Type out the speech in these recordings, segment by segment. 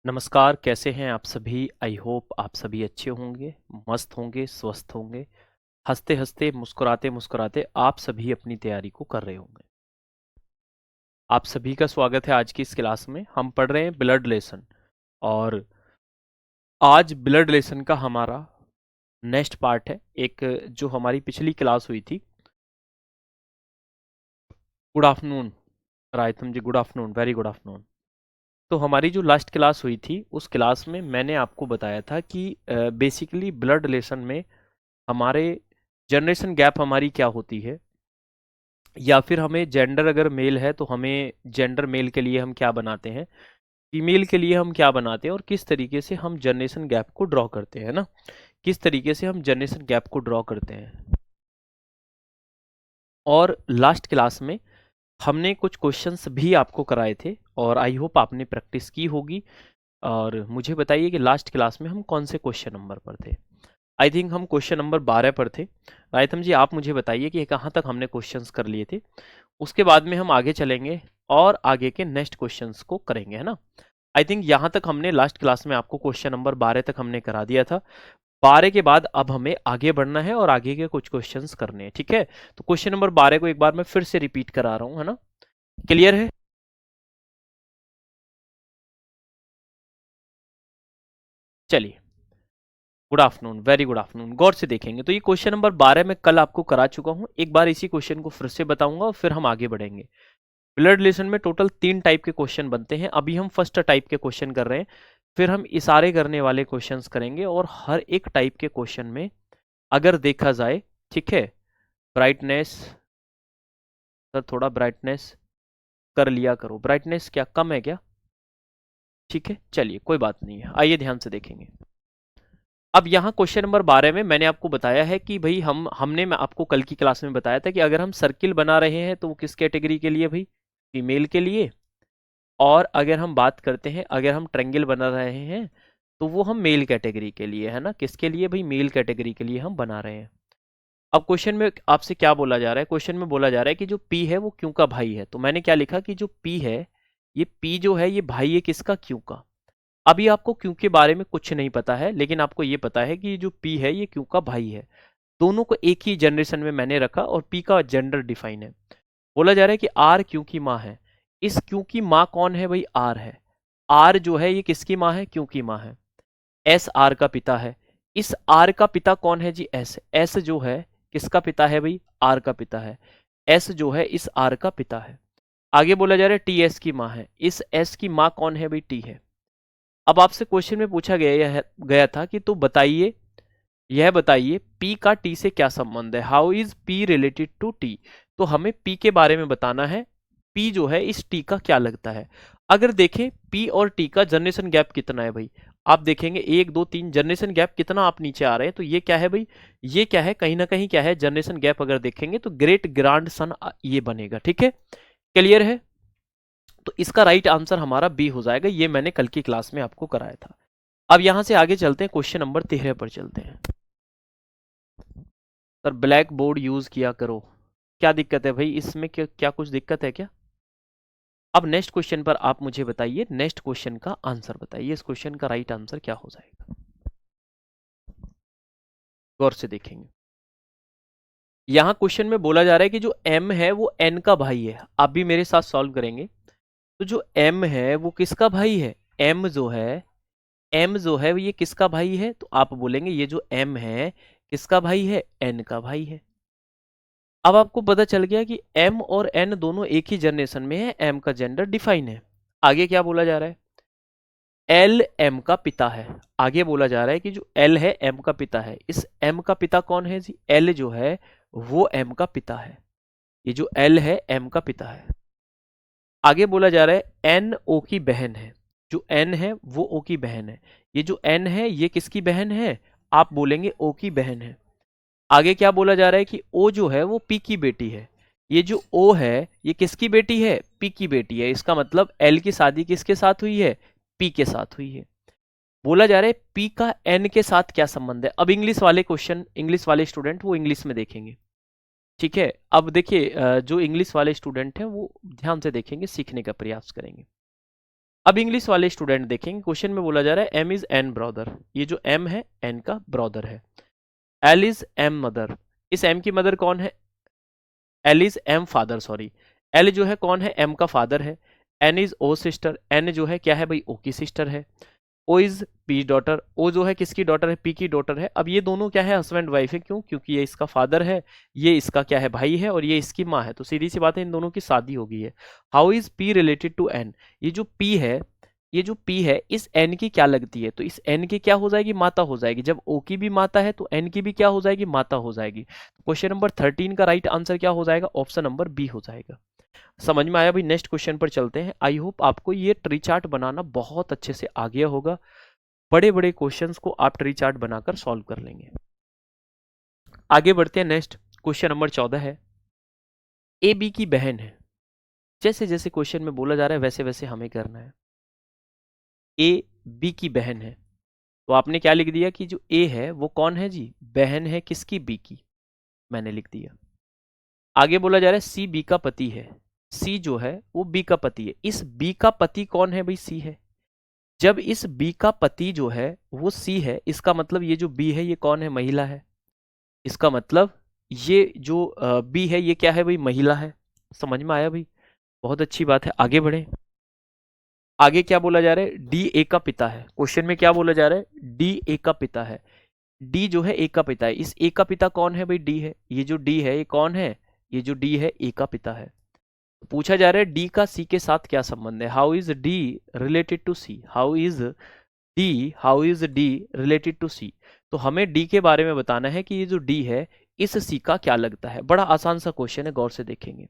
नमस्कार, कैसे हैं आप सभी? आई होप आप सभी अच्छे होंगे, मस्त होंगे, स्वस्थ होंगे, हँसते-हँसते, मुस्कुराते-मुस्कुराते आप सभी अपनी तैयारी को कर रहे होंगे। आप सभी का स्वागत है आज की इस क्लास में। हम पढ़ रहे हैं ब्लड रिलेशन और आज ब्लड रिलेशन का हमारा नेक्स्ट पार्ट है। एक जो हमारी पिछली क्लास हुई थी। गुड आफ्टरनून रायतम जी, good afternoon, very good afternoon. तो हमारी जो लास्ट क्लास हुई थी, उस क्लास में मैंने आपको बताया था कि बेसिकली ब्लड रिलेशन में हमारे जनरेशन गैप हमारी क्या होती है, या फिर हमें जेंडर अगर मेल है तो हमें जेंडर मेल के लिए हम क्या बनाते हैं, फीमेल के लिए हम क्या बनाते हैं, और किस तरीके से हम जनरेशन गैप को ड्रॉ करते हैं ना, किस तरीके से हम जनरेशन गैप को ड्रॉ करते हैं। और लास्ट क्लास में हमने कुछ क्वेश्चंस भी आपको कराए थे और आई होप आपने प्रैक्टिस की होगी। और मुझे बताइए कि लास्ट क्लास में हम कौन से क्वेश्चन नंबर पर थे। आई थिंक हम क्वेश्चन नंबर 12 पर थे। रायतम जी, आप मुझे बताइए कि कहाँ तक हमने क्वेश्चंस कर लिए थे। उसके बाद में हम आगे चलेंगे और आगे के नेक्स्ट क्वेश्चंस को करेंगे, है ना। आई थिंक यहाँ तक हमने लास्ट क्लास में आपको क्वेश्चन नंबर 12 तक हमने करा दिया था। 12 के बाद अब हमें आगे बढ़ना है और आगे के कुछ क्वेश्चंस करने हैं, ठीक है। तो क्वेश्चन नंबर 12 को एक बार मैं फिर से रिपीट करा रहा हूँ, है ना। क्लियर है? चलिए, good afternoon, very good afternoon. गौर से देखेंगे तो ये क्वेश्चन नंबर 12 मैं कल आपको करा चुका हूँ। एक बार इसी क्वेश्चन को फिर से बताऊंगा और फिर हम आगे बढ़ेंगे। ब्लड रिलेशन में टोटल 3 टाइप के क्वेश्चन बनते हैं। अभी हम फर्स्ट टाइप के क्वेश्चन कर रहे हैं, फिर हम इशारे करने वाले क्वेश्चंस करेंगे और हर एक टाइप के क्वेश्चन में अगर देखा जाए, ठीक है, ब्राइटनेस, सर थोड़ा ब्राइटनेस कर लिया करो। ब्राइटनेस क्या कम है क्या? ठीक है, चलिए कोई बात नहीं है। आइए ध्यान से देखेंगे। अब यहाँ क्वेश्चन नंबर 12 में मैंने आपको बताया है कि भाई हमने मैं आपको कल की क्लास में बताया था कि अगर हम सर्किल बना रहे हैं तो वो किस कैटेगरी के लिए भाई? फीमेल के लिए। और अगर हम बात करते हैं, अगर हम ट्रायंगल बना रहे हैं तो वो हम मेल कैटेगरी के लिए, है ना। किसके लिए भाई? मेल कैटेगरी के लिए हम बना रहे हैं। अब क्वेश्चन में आपसे क्या बोला जा रहा है? क्वेश्चन में बोला जा रहा है कि जो पी है वो क्यू का भाई है। तो मैंने क्या लिखा कि जो पी है, ये पी जो है ये भाई है किसका? क्यू का। अभी आपको क्यू के बारे में कुछ नहीं पता है, लेकिन आपको ये पता है कि जो पी है ये क्यू का भाई है। दोनों को एक ही जनरेशन में मैंने रखा और पी का जेंडर डिफाइन है। बोला जा रहा है कि आर क्यू की माँ है। इस क्यू की माँ कौन है भाई? आर है। आर जो है ये किसकी माँ है? क्यू की माँ है। एस आर का पिता है। इस आर का पिता कौन है जी? एस। एस जो है किसका पिता है भाई? आर का पिता है। एस जो है इस आर का पिता है। आगे बोला जा रहा है टी एस की माँ है। इस एस की माँ कौन है भाई? टी है। अब आपसे क्वेश्चन में पूछा गया था कि तो बताइए, यह बताइए P का T से क्या संबंध है। How is P related to T। तो हमें P के बारे में बताना है। P जो है इस T का क्या लगता है। अगर देखें P और T का जनरेशन गैप कितना है भाई, आप देखेंगे 1 2 3 जनरेशन गैप कितना आप नीचे आ रहे हैं। तो ये क्या है भाई? ये क्या है? कहीं ना कहीं क्या है? जनरेशन गैप अगर देखेंगे तो ग्रेट ग्रांड सन ये बनेगा, ठीक है। क्लियर है? तो इसका राइट आंसर हमारा बी हो जाएगा। ये मैंने कल की क्लास में आपको कराया था। अब यहां से आगे चलते हैं, क्वेश्चन नंबर 13 पर चलते हैं। सर ब्लैक बोर्ड यूज किया करो। क्या दिक्कत है भाई इसमें? क्या कुछ दिक्कत है क्या? अब नेक्स्ट क्वेश्चन पर आप मुझे बताइए, नेक्स्ट क्वेश्चन का आंसर बताइए। इस क्वेश्चन का राइट आंसर क्या हो जाएगा? गौर से देखेंगे। यहां क्वेश्चन में बोला जा रहा है कि जो m है वो n का भाई है। आप भी मेरे साथ सॉल्व करेंगे। तो जो m है वो किसका भाई है? m जो है ये किसका भाई है? तो आप बोलेंगे ये जो m है किसका भाई है? n का भाई है। अब आपको पता चल गया कि m और n दोनों एक ही जनरेशन में है। m का जेंडर डिफाइन है। आगे क्या बोला जा रहा है? l m का पिता है। आगे बोला जा रहा है कि जो l है m का पिता है। इस m का पिता कौन है जी? l जो है वो m का पिता है। ये जो l है m का पिता है। आगे बोला जा रहा है n o की बहन है। जो n है वो o की बहन है। ये जो n है ये किसकी बहन है? आप बोलेंगे o की बहन है। आगे क्या बोला जा रहा है कि O जो है वो P की बेटी है। ये जो O है ये किसकी बेटी है? P की बेटी है। इसका मतलब L की शादी किसके साथ हुई है? P के साथ हुई है। बोला जा रहा है P का N के साथ क्या संबंध है। अब इंग्लिश वाले क्वेश्चन, इंग्लिश वाले स्टूडेंट वो इंग्लिश में देखेंगे, ठीक है। अब देखिए जो इंग्लिश वाले स्टूडेंट हैं वो ध्यान से देखेंगे, सीखने का प्रयास करेंगे। अब इंग्लिश वाले स्टूडेंट देखेंगे, क्वेश्चन में बोला जा रहा है एम इज एन ब्रदर, ये जो एम है एन का ब्रदर है। एल इज एम मदर, इस एम की मदर कौन है? L is M father, sorry, L जो है कौन है? एम का फादर है। N is O sister, N जो है क्या है भाई? ओ की सिस्टर है। O is P daughter, O जो है किसकी डॉटर है? पी की डॉटर है। अब ये दोनों क्या है? हस्बैंड वाइफ है। क्यों? क्योंकि ये इसका फादर है, ये इसका क्या है? भाई है, और ये इसकी माँ है। तो सीधी सी बात है, इन दोनों की शादी हो गई है। How is P related to N, ये जो पी है, ये जो पी है इस एन की क्या लगती है? तो इस एन की क्या हो जाएगी? माता हो जाएगी। जब ओ की भी माता है तो एन की भी क्या हो जाएगी? माता हो जाएगी। क्वेश्चन नंबर 13 का राइट आंसर क्या हो जाएगा? ऑप्शन नंबर बी हो जाएगा। समझ में आया भाई? नेक्स्ट क्वेश्चन पर चलते हैं। आई होप आपको ये ट्री चार्ट बनाना बहुत अच्छे से आ गया होगा। बड़े बड़े क्वेश्चंस को आप ट्री चार्ट बनाकर सॉल्व कर लेंगे। आगे बढ़ते हैं। नेक्स्ट क्वेश्चन नंबर 14 है, ए बी की बहन है। जैसे जैसे क्वेश्चन में बोला जा रहा है वैसे वैसे हमें करना है। ए बी की बहन है, तो आपने क्या लिख दिया कि जो ए है वो कौन है जी? बहन है किसकी? बी की, मैंने लिख दिया। आगे बोला जा रहा है सी बी का पति है। सी जो है वो बी का पति है। इस बी का पति कौन है भाई? सी है। जब इस बी का पति जो है वो सी है, इसका मतलब ये जो बी है ये कौन है? महिला है। इसका मतलब ये जो बी है ये क्या है भाई? महिला है। समझ में आया भाई? बहुत अच्छी बात है, आगे बढ़े। आगे क्या बोला जा रहा है? डी ए का पिता है। क्वेश्चन में क्या बोला जा रहा है? डी ए का पिता है। डी जो है ए का पिता है। इस ए का पिता कौन है भाई? डी है। ये जो डी है ये कौन है? ये जो डी है ए का पिता है। पूछा जा रहा है डी का सी के साथ क्या संबंध है? How is D related to C, how is D related to C. तो हमें डी के बारे में बताना है कि ये जो डी है इस सी का क्या लगता है। बड़ा आसान सा क्वेश्चन है, गौर से देखेंगे।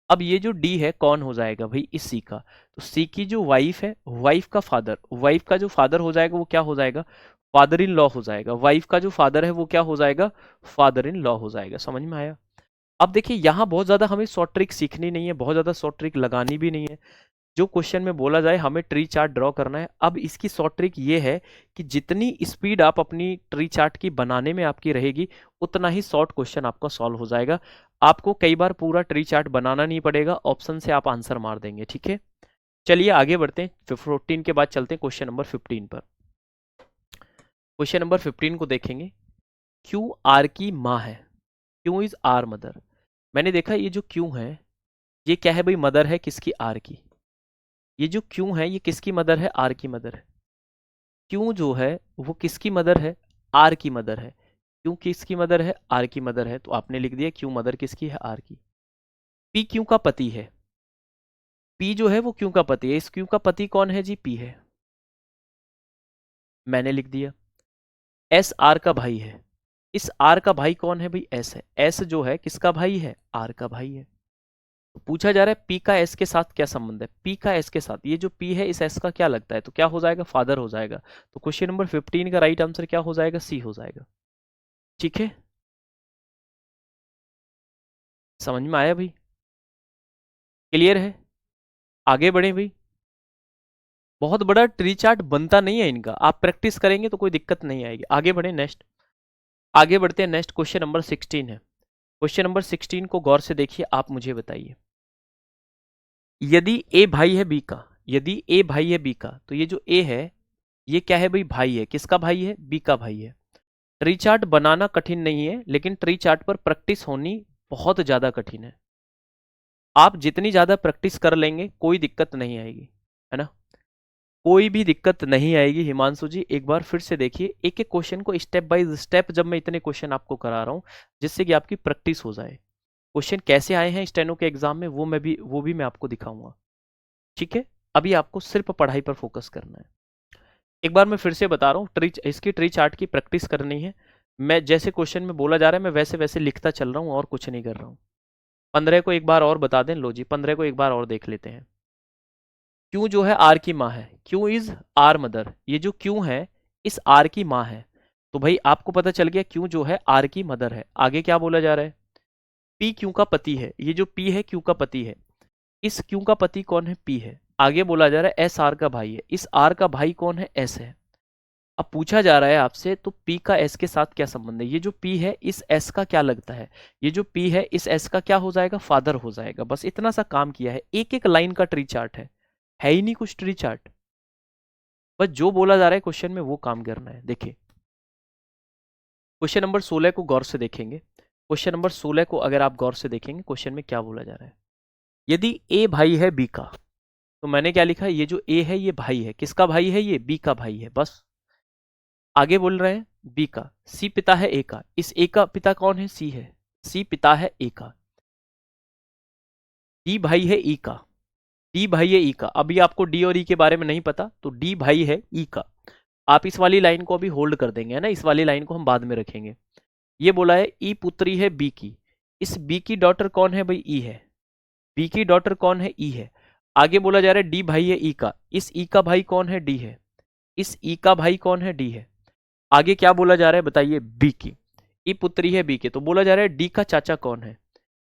अब ये जो डी है कौन हो जाएगा भाई? इस सी का। तो सी की जो वाइफ है, वाइफ का फादर, वाइफ का जो फादर हो जाएगा वो क्या हो जाएगा? फादर इन लॉ हो जाएगा। वाइफ का जो फादर है वो क्या हो जाएगा? फादर इन लॉ हो जाएगा। समझ में आया? अब देखिए यहाँ बहुत ज्यादा हमें शॉर्ट ट्रिक सीखनी नहीं है, बहुत ज्यादा शॉर्ट ट्रिक लगानी भी नहीं है। जो क्वेश्चन में बोला जाए हमें ट्री चार्ट ड्रॉ करना है। अब इसकी शॉर्ट ट्रिक ये है कि जितनी स्पीड आप अपनी ट्री चार्ट की बनाने में आपकी रहेगी उतना ही शॉर्ट क्वेश्चन आपका सॉल्व हो जाएगा। आपको कई बार पूरा ट्री चार्ट बनाना नहीं पड़ेगा, ऑप्शन से आप आंसर मार देंगे। ठीक है, चलिए आगे बढ़ते हैं। 14 के बाद चलते हैं क्वेश्चन नंबर 15 पर। क्वेश्चन नंबर 15 को देखेंगे। क्यू आर की माँ है। Q is R mother. मैंने देखा ये जो क्यू है ये क्या है भाई? मदर है किसकी? आर की। ये जो क्यू है ये किसकी मदर है? आर की मदर है। क्यू जो है वो किसकी मदर है? आर की मदर है। क्यू किसकी मदर है? आर की मदर है। तो आपने लिख दिया क्यू मदर किसकी है? आर की। पी क्यू का पति है। पी जो है वो क्यू का पति है। इस क्यू का पति कौन है जी? पी है, मैंने लिख दिया। एस आर का भाई है। इस आर का भाई कौन है भाई? एस है। एस जो है किसका भाई है? आर का भाई है। तो पूछा जा रहा है पी का एस के साथ क्या संबंध है? पी का एस के साथ, ये जो पी है इस एस का क्या लगता है? तो क्या हो जाएगा? फादर हो जाएगा। तो क्वेश्चन नंबर 15 का राइट आंसर क्या हो जाएगा? सी हो जाएगा। ठीक है, समझ में आया भाई? क्लियर है? आगे बढ़े भाई। बहुत बड़ा ट्री चार्ट बनता नहीं है इनका, आप प्रैक्टिस करेंगे तो कोई दिक्कत नहीं आएगी। आगे बढ़े। नेक्स्ट आगे बढ़ते हैं। नेक्स्ट क्वेश्चन नंबर 16 है। क्वेश्चन नंबर 16 को गौर से देखिए, आप मुझे बताइए। यदि ए भाई है बी का, यदि ए भाई है बी का, तो ये जो ए है ये क्या है भाई? भाई है। किसका भाई है? बी का भाई है। ट्री चार्ट बनाना कठिन नहीं है, लेकिन ट्री चार्ट पर प्रैक्टिस होनी बहुत ज्यादा कठिन है। आप जितनी ज्यादा प्रैक्टिस कर लेंगे कोई दिक्कत नहीं आएगी, है ना? कोई भी दिक्कत नहीं आएगी। हिमांशु जी एक बार फिर से देखिए एक एक क्वेश्चन को स्टेप बाय स्टेप, जब मैं इतने क्वेश्चन आपको करा रहा हूं जिससे कि आपकी प्रैक्टिस हो जाए। क्वेश्चन कैसे आए हैं स्टेनो के एग्जाम में वो भी मैं आपको दिखाऊंगा। ठीक है, अभी आपको सिर्फ पढ़ाई पर फोकस करना है। एक बार मैं फिर से बता रहा हूँ, इसकी ट्री चार्ट की प्रैक्टिस करनी है। मैं जैसे क्वेश्चन में बोला जा रहा है मैं वैसे वैसे लिखता चल रहा हूँ और कुछ नहीं कर रहा हूँ। 15 को एक बार और बता दें। लो जी 15 को एक बार और देख लेते हैं। क्यू जो है आर की माँ है। Q is R mother. ये जो क्यू है इस आर की माँ है। तो भाई आपको पता चल गया क्यू जो है आर की मदर है। आगे क्या बोला जा रहा है? पी क्यू का पति है। ये जो पी है क्यू का पति है। इस क्यू का पति कौन है? पी है। आगे बोला जा रहा है एस आर का भाई है। इस आर का भाई कौन है? एस है। अब पूछा जा रहा है आपसे तो पी का एस के साथ क्या संबंध है? ये जो पी है इस एस का क्या लगता है? ये जो पी है इस एस का क्या हो जाएगा? फादर हो जाएगा। बस इतना सा काम किया है। एक एक लाइन का ट्री चार्ट है ही नहीं कुछ ट्री चार्ट। बस जो बोला जा रहा है क्वेश्चन में वो काम करना है। देखिए क्वेश्चन नंबर 16 को गौर से देखेंगे। क्वेश्चन नंबर 16 को अगर आप गौर से देखेंगे क्वेश्चन में क्या बोला जा रहा है। यदि ए भाई है बी का, तो मैंने क्या लिखा है, ये जो ए है ये भाई है, किसका भाई है, ये बी का भाई है। बस आगे बोल रहे हैं बी का, सी पिता है ए का, इस ए का पिता कौन है, सी है, सी पिता है ए का, डी भाई है ई का, डी भाई है ई का। अभी आपको डी और ई के बारे में नहीं पता, तो डी भाई है ई का। आप इस वाली लाइन को अभी होल्ड कर देंगे, है ना, इस वाली लाइन को हम बाद में रखेंगे। ये बोला है ई पुत्री है बी की, इस बी की डॉटर कौन है भाई, ई है, बी की डॉटर कौन है, ई है। आगे बोला जा रहा है डी भाई है ई का, इस ई का भाई कौन है, डी है, इस ई का भाई कौन है, डी है। आगे क्या बोला जा रहा है बताइए, बी की, ई पुत्री है बी के, तो बोला जा रहा है डी का चाचा कौन है,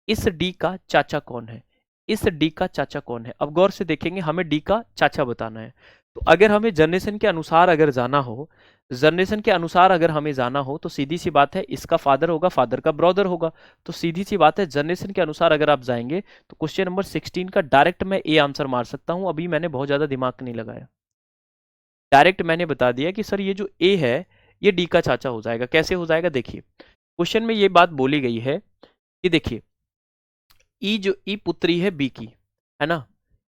इस डी का चाचा कौन है, इस डी का चाचा कौन है। अब गौर से देखेंगे, हमें डी का चाचा बताना है। तो अगर हमें जनरेशन के अनुसार अगर जाना हो, जनरेशन के अनुसार अगर हमें जाना हो, तो सीधी सी बात है इसका फादर होगा, फादर का ब्रदर होगा। तो सीधी सी बात है जनरेशन के अनुसार अगर आप जाएंगे तो क्वेश्चन नंबर 16 का डायरेक्ट मैं ए आंसर मार सकता हूं। अभी मैंने बहुत ज्यादा दिमाग नहीं लगाया, डायरेक्ट मैंने बता दिया कि सर ये जो ए है ये डी का चाचा हो जाएगा। कैसे हो जाएगा, देखिए क्वेश्चन में ये बात बोली गई है कि देखिए ई जो ई पुत्री है बी की, है ना,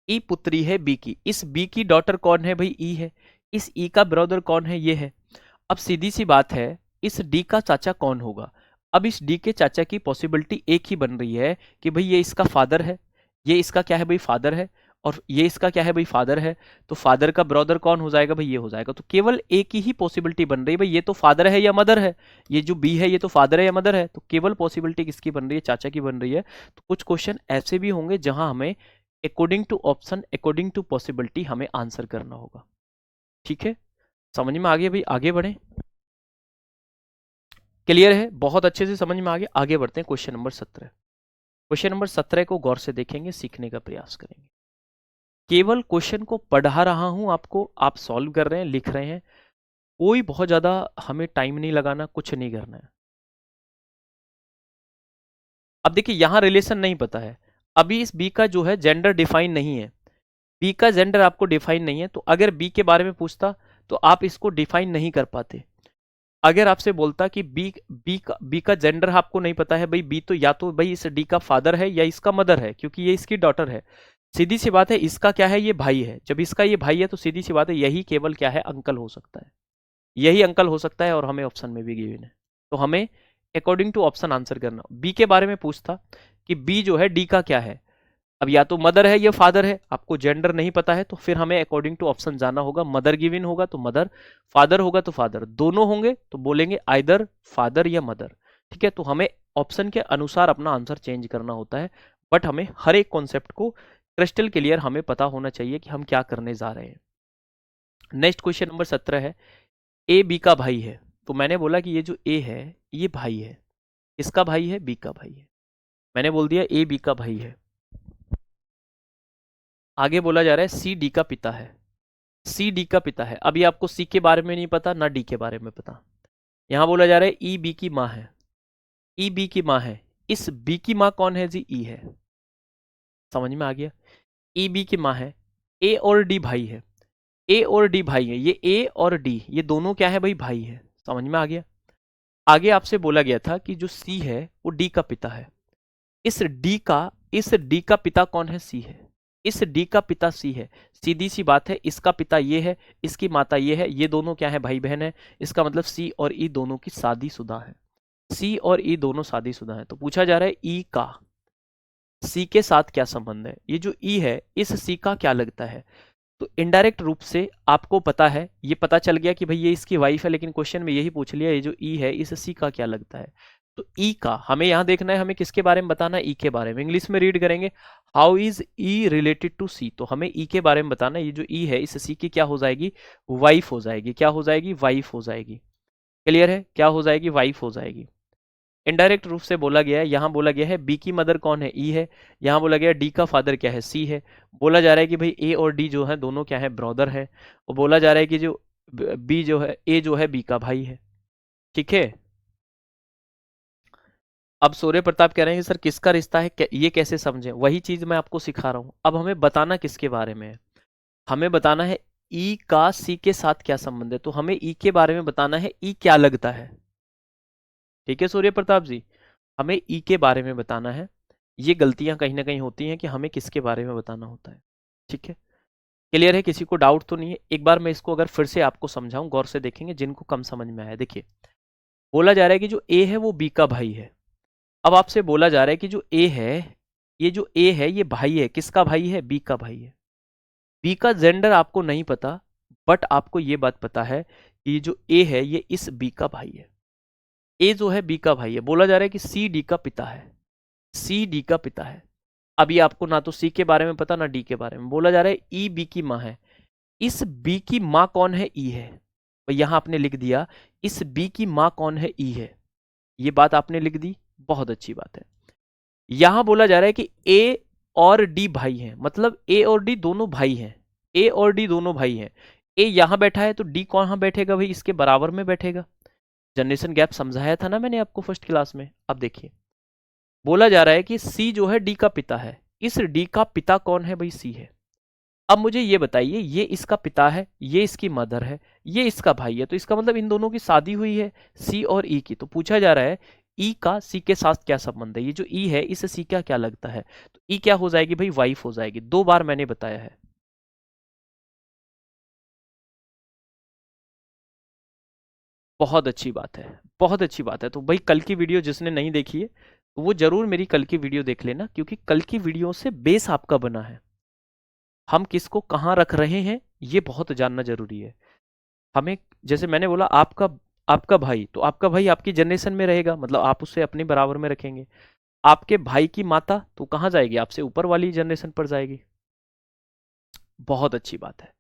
ई पुत्री है बी की, इस बी की डॉटर कौन है भाई, ई है, इस ई का ब्रदर कौन है, ये है। अब सीधी सी बात है इस डी का चाचा कौन होगा। अब इस डी के चाचा की पॉसिबिलिटी एक ही बन रही है कि भाई ये इसका फादर है, ये इसका क्या है भाई, फादर है, और ये इसका क्या है भाई, फादर है। तो फादर का ब्रदर कौन हो जाएगा भाई, ये हो जाएगा। तो केवल एक ही पॉसिबिलिटी बन रही है भाई, ये तो फादर है या मदर है, ये जो बी है ये तो फादर है या मदर है। तो केवल पॉसिबिलिटी किसकी बन रही है, चाचा की बन रही है। तो कुछ क्वेश्चन ऐसे भी होंगे जहां हमें according to option, according to possibility हमें आंसर करना होगा। ठीक है, समझ में आ गया भाई, आगे बढ़े, क्लियर है, बहुत अच्छे से समझ में आ गया। आगे बढ़ते हैं क्वेश्चन नंबर 17। क्वेश्चन नंबर 17 को गौर से देखेंगे, सीखने का प्रयास करेंगे। केवल क्वेश्चन को पढ़ा रहा हूं आपको, आप सॉल्व कर रहे हैं, लिख रहे हैं, कोई बहुत ज्यादा हमें टाइम नहीं लगाना, कुछ नहीं करना है। अब देखिए यहां रिलेशन नहीं पता है, अभी इस बी का जो है जेंडर डिफाइन नहीं है, बी का जेंडर आपको डिफाइन नहीं है। तो अगर बी के बारे में पूछता तो आप इसको डिफाइन नहीं कर पाते। अगर आपसे बोलता कि बी का जेंडर आपको नहीं पता है भाई, बी तो या तो भाई इस डी का फादर है या इसका मदर है, क्योंकि ये इसकी डॉटर है। सीधी सी बात है इसका क्या है, ये भाई है। जब इसका ये भाई है तो सीधी सी बात है यही केवल क्या है, अंकल हो सकता है, यही अंकल हो सकता है। और हमें ऑप्शन में भी गिवन है, तो हमें अकॉर्डिंग टू ऑप्शन आंसर करना। बी के बारे में पूछता कि बी जो है डी का क्या है, अब या तो मदर है या फादर है, आपको जेंडर नहीं पता है, तो फिर हमें अकॉर्डिंग टू ऑप्शन जाना होगा। मदर गिवन होगा तो मदर, फादर होगा तो फादर, दोनों होंगे तो बोलेंगे आइदर फादर या मदर। ठीक है, तो हमें ऑप्शन के अनुसार अपना आंसर चेंज करना होता है, बट हमें हर एक कॉन्सेप्ट को क्रिस्टल क्लियर हमें पता होना चाहिए कि हम क्या करने जा रहे हैं। नेक्स्ट क्वेश्चन नंबर 17 है, ए बी का भाई है। तो मैंने बोला कि ये जो ए है ये भाई है, इसका भाई है, बी का भाई है, मैंने बोल दिया ए बी का भाई है। आगे बोला जा रहा है सी डी का पिता है, सी डी का पिता है। अभी आपको सी के बारे में नहीं पता ना डी के बारे में पता। यहां बोला जा रहा है ई बी की माँ है, ई बी की माँ है, इस बी की माँ कौन है जी, ई है। समझ में आ गया, ई बी की माँ है, ए और डी भाई है, ए और डी भाई है, ये ए और डी ये दोनों क्या है भाई, भाई है। समझ में आ गया। आगे आपसे बोला गया था कि जो सी है वो डी का पिता है, इस डी का पिता कौन है, सी है, इस डी का पिता सी है। सीधी सी बात है इसका पिता ये है, इसकी माता ये है, ये दोनों क्या है, भाई बहन है। इसका मतलब सी और ई दोनों की शादीशुदा है, सी और ई दोनों शादीशुदा है। तो पूछा जा रहा है ई का सी के साथ क्या संबंध है, ये जो ई है इस सी का क्या लगता है। तो इनडायरेक्ट रूप से आपको पता है, ये पता चल गया कि भाई ये इसकी वाइफ है, लेकिन क्वेश्चन में यही पूछ लिया ये जो ई है इस सी का क्या लगता है। तो ई का हमें यहां देखना है, हमें किसके बारे में बताना है, ई के बारे में। इंग्लिश में रीड करेंगे how is E related to C, तो हमें ई के बारे में बताना है। ये जो ई है इस सी की क्या हो जाएगी, वाइफ हो जाएगी। क्या हो जाएगी, वाइफ हो जाएगी। क्लियर है, क्या हो जाएगी, वाइफ हो जाएगी। इनडायरेक्ट रूप से बोला गया है, यहां बोला गया है बी की मदर कौन है, ई है। यहां बोला गया डी का फादर क्या है, सी है। बोला जा रहा है कि भाई ए और डी जो है दोनों क्या है, ब्रदर है। और बोला जा रहा है कि जो बी जो है, ए जो है बी का भाई है। ठीक है, अब सूर्य प्रताप कह रहे हैं कि सर किसका रिश्ता है, ये कैसे समझें। वही चीज मैं आपको सिखा रहा हूं। अब हमें बताना किसके बारे में है, हमें बताना है ई का सी के साथ क्या संबंध है, तो हमें ई के बारे में बताना है, ई क्या लगता है। ठीक है सूर्य प्रताप जी, हमें ई के बारे में बताना है। ये गलतियां कहीं ना कहीं होती हैं कि हमें किसके बारे में बताना होता है। ठीक है, क्लियर है, किसी को डाउट तो नहीं है। एक बार मैं इसको अगर फिर से आपको समझाऊं, गौर से देखेंगे जिनको कम समझ में आया। देखिए, बोला जा रहा है कि जो ए है वो बी का भाई है। अब आपसे बोला जा रहा है कि जो ए है, ये जो ए है ये भाई है, किसका भाई है, बी का भाई है। बी का जेंडर आपको नहीं पता, बट आपको ये बात पता है कि ये जो ए है ये इस बी का भाई है। ए जो है बी का भाई है। बोला जा रहा है कि सी डी का पिता है, सी डी का पिता है। अभी आपको ना तो सी के बारे में पता ना डी के बारे में। बोला जा रहा है ई बी की माँ है। इस बी की माँ कौन है, ई है। तो यहां आपने लिख दिया इस बी की माँ कौन है, ई है। ये बात आपने लिख दी, बहुत अच्छी बात है। यहां बोला जा रहा है कि ए और डी भाई हैं, मतलब ए और डी दोनों भाई हैं। ए और डी दोनों भाई हैं। ए यहां बैठा है तो डी कहां बैठेगा भाई, इसके बराबर में बैठेगा। जनरेशन गैप समझाया था ना मैंने आपको फर्स्ट क्लास में। अब देखिए, बोला जा रहा है कि सी जो है डी का पिता है। इस डी का पिता कौन है भाई, सी है। अब मुझे ये बताइए, ये इसका पिता है, ये इसकी मदर है, ये इसका भाई है, तो इसका मतलब इन दोनों की शादी हुई है, सी और ई की। तो पूछा जा रहा है ई का सी के साथ क्या संबंध है। ये जो ई है इसे सी का क्या लगता है, तो ई क्या हो जाएगी भाई, वाइफ हो जाएगी। 2 बार मैंने बताया है। बहुत अच्छी बात है, बहुत अच्छी बात है। तो भाई कल की वीडियो जिसने नहीं देखी है तो वो जरूर मेरी कल की वीडियो देख लेना, क्योंकि कल की वीडियो से बेस आपका बना है। हम किसको कहाँ रख रहे हैं ये बहुत जानना जरूरी है हमें। जैसे मैंने बोला आपका आपका भाई, तो आपका भाई आपकी जनरेशन में रहेगा, मतलब आप उससे अपने बराबर में रखेंगे। आपके भाई की माता तो कहाँ जाएगी, आपसे ऊपर वाली जनरेशन पर जाएगी। बहुत अच्छी बात है,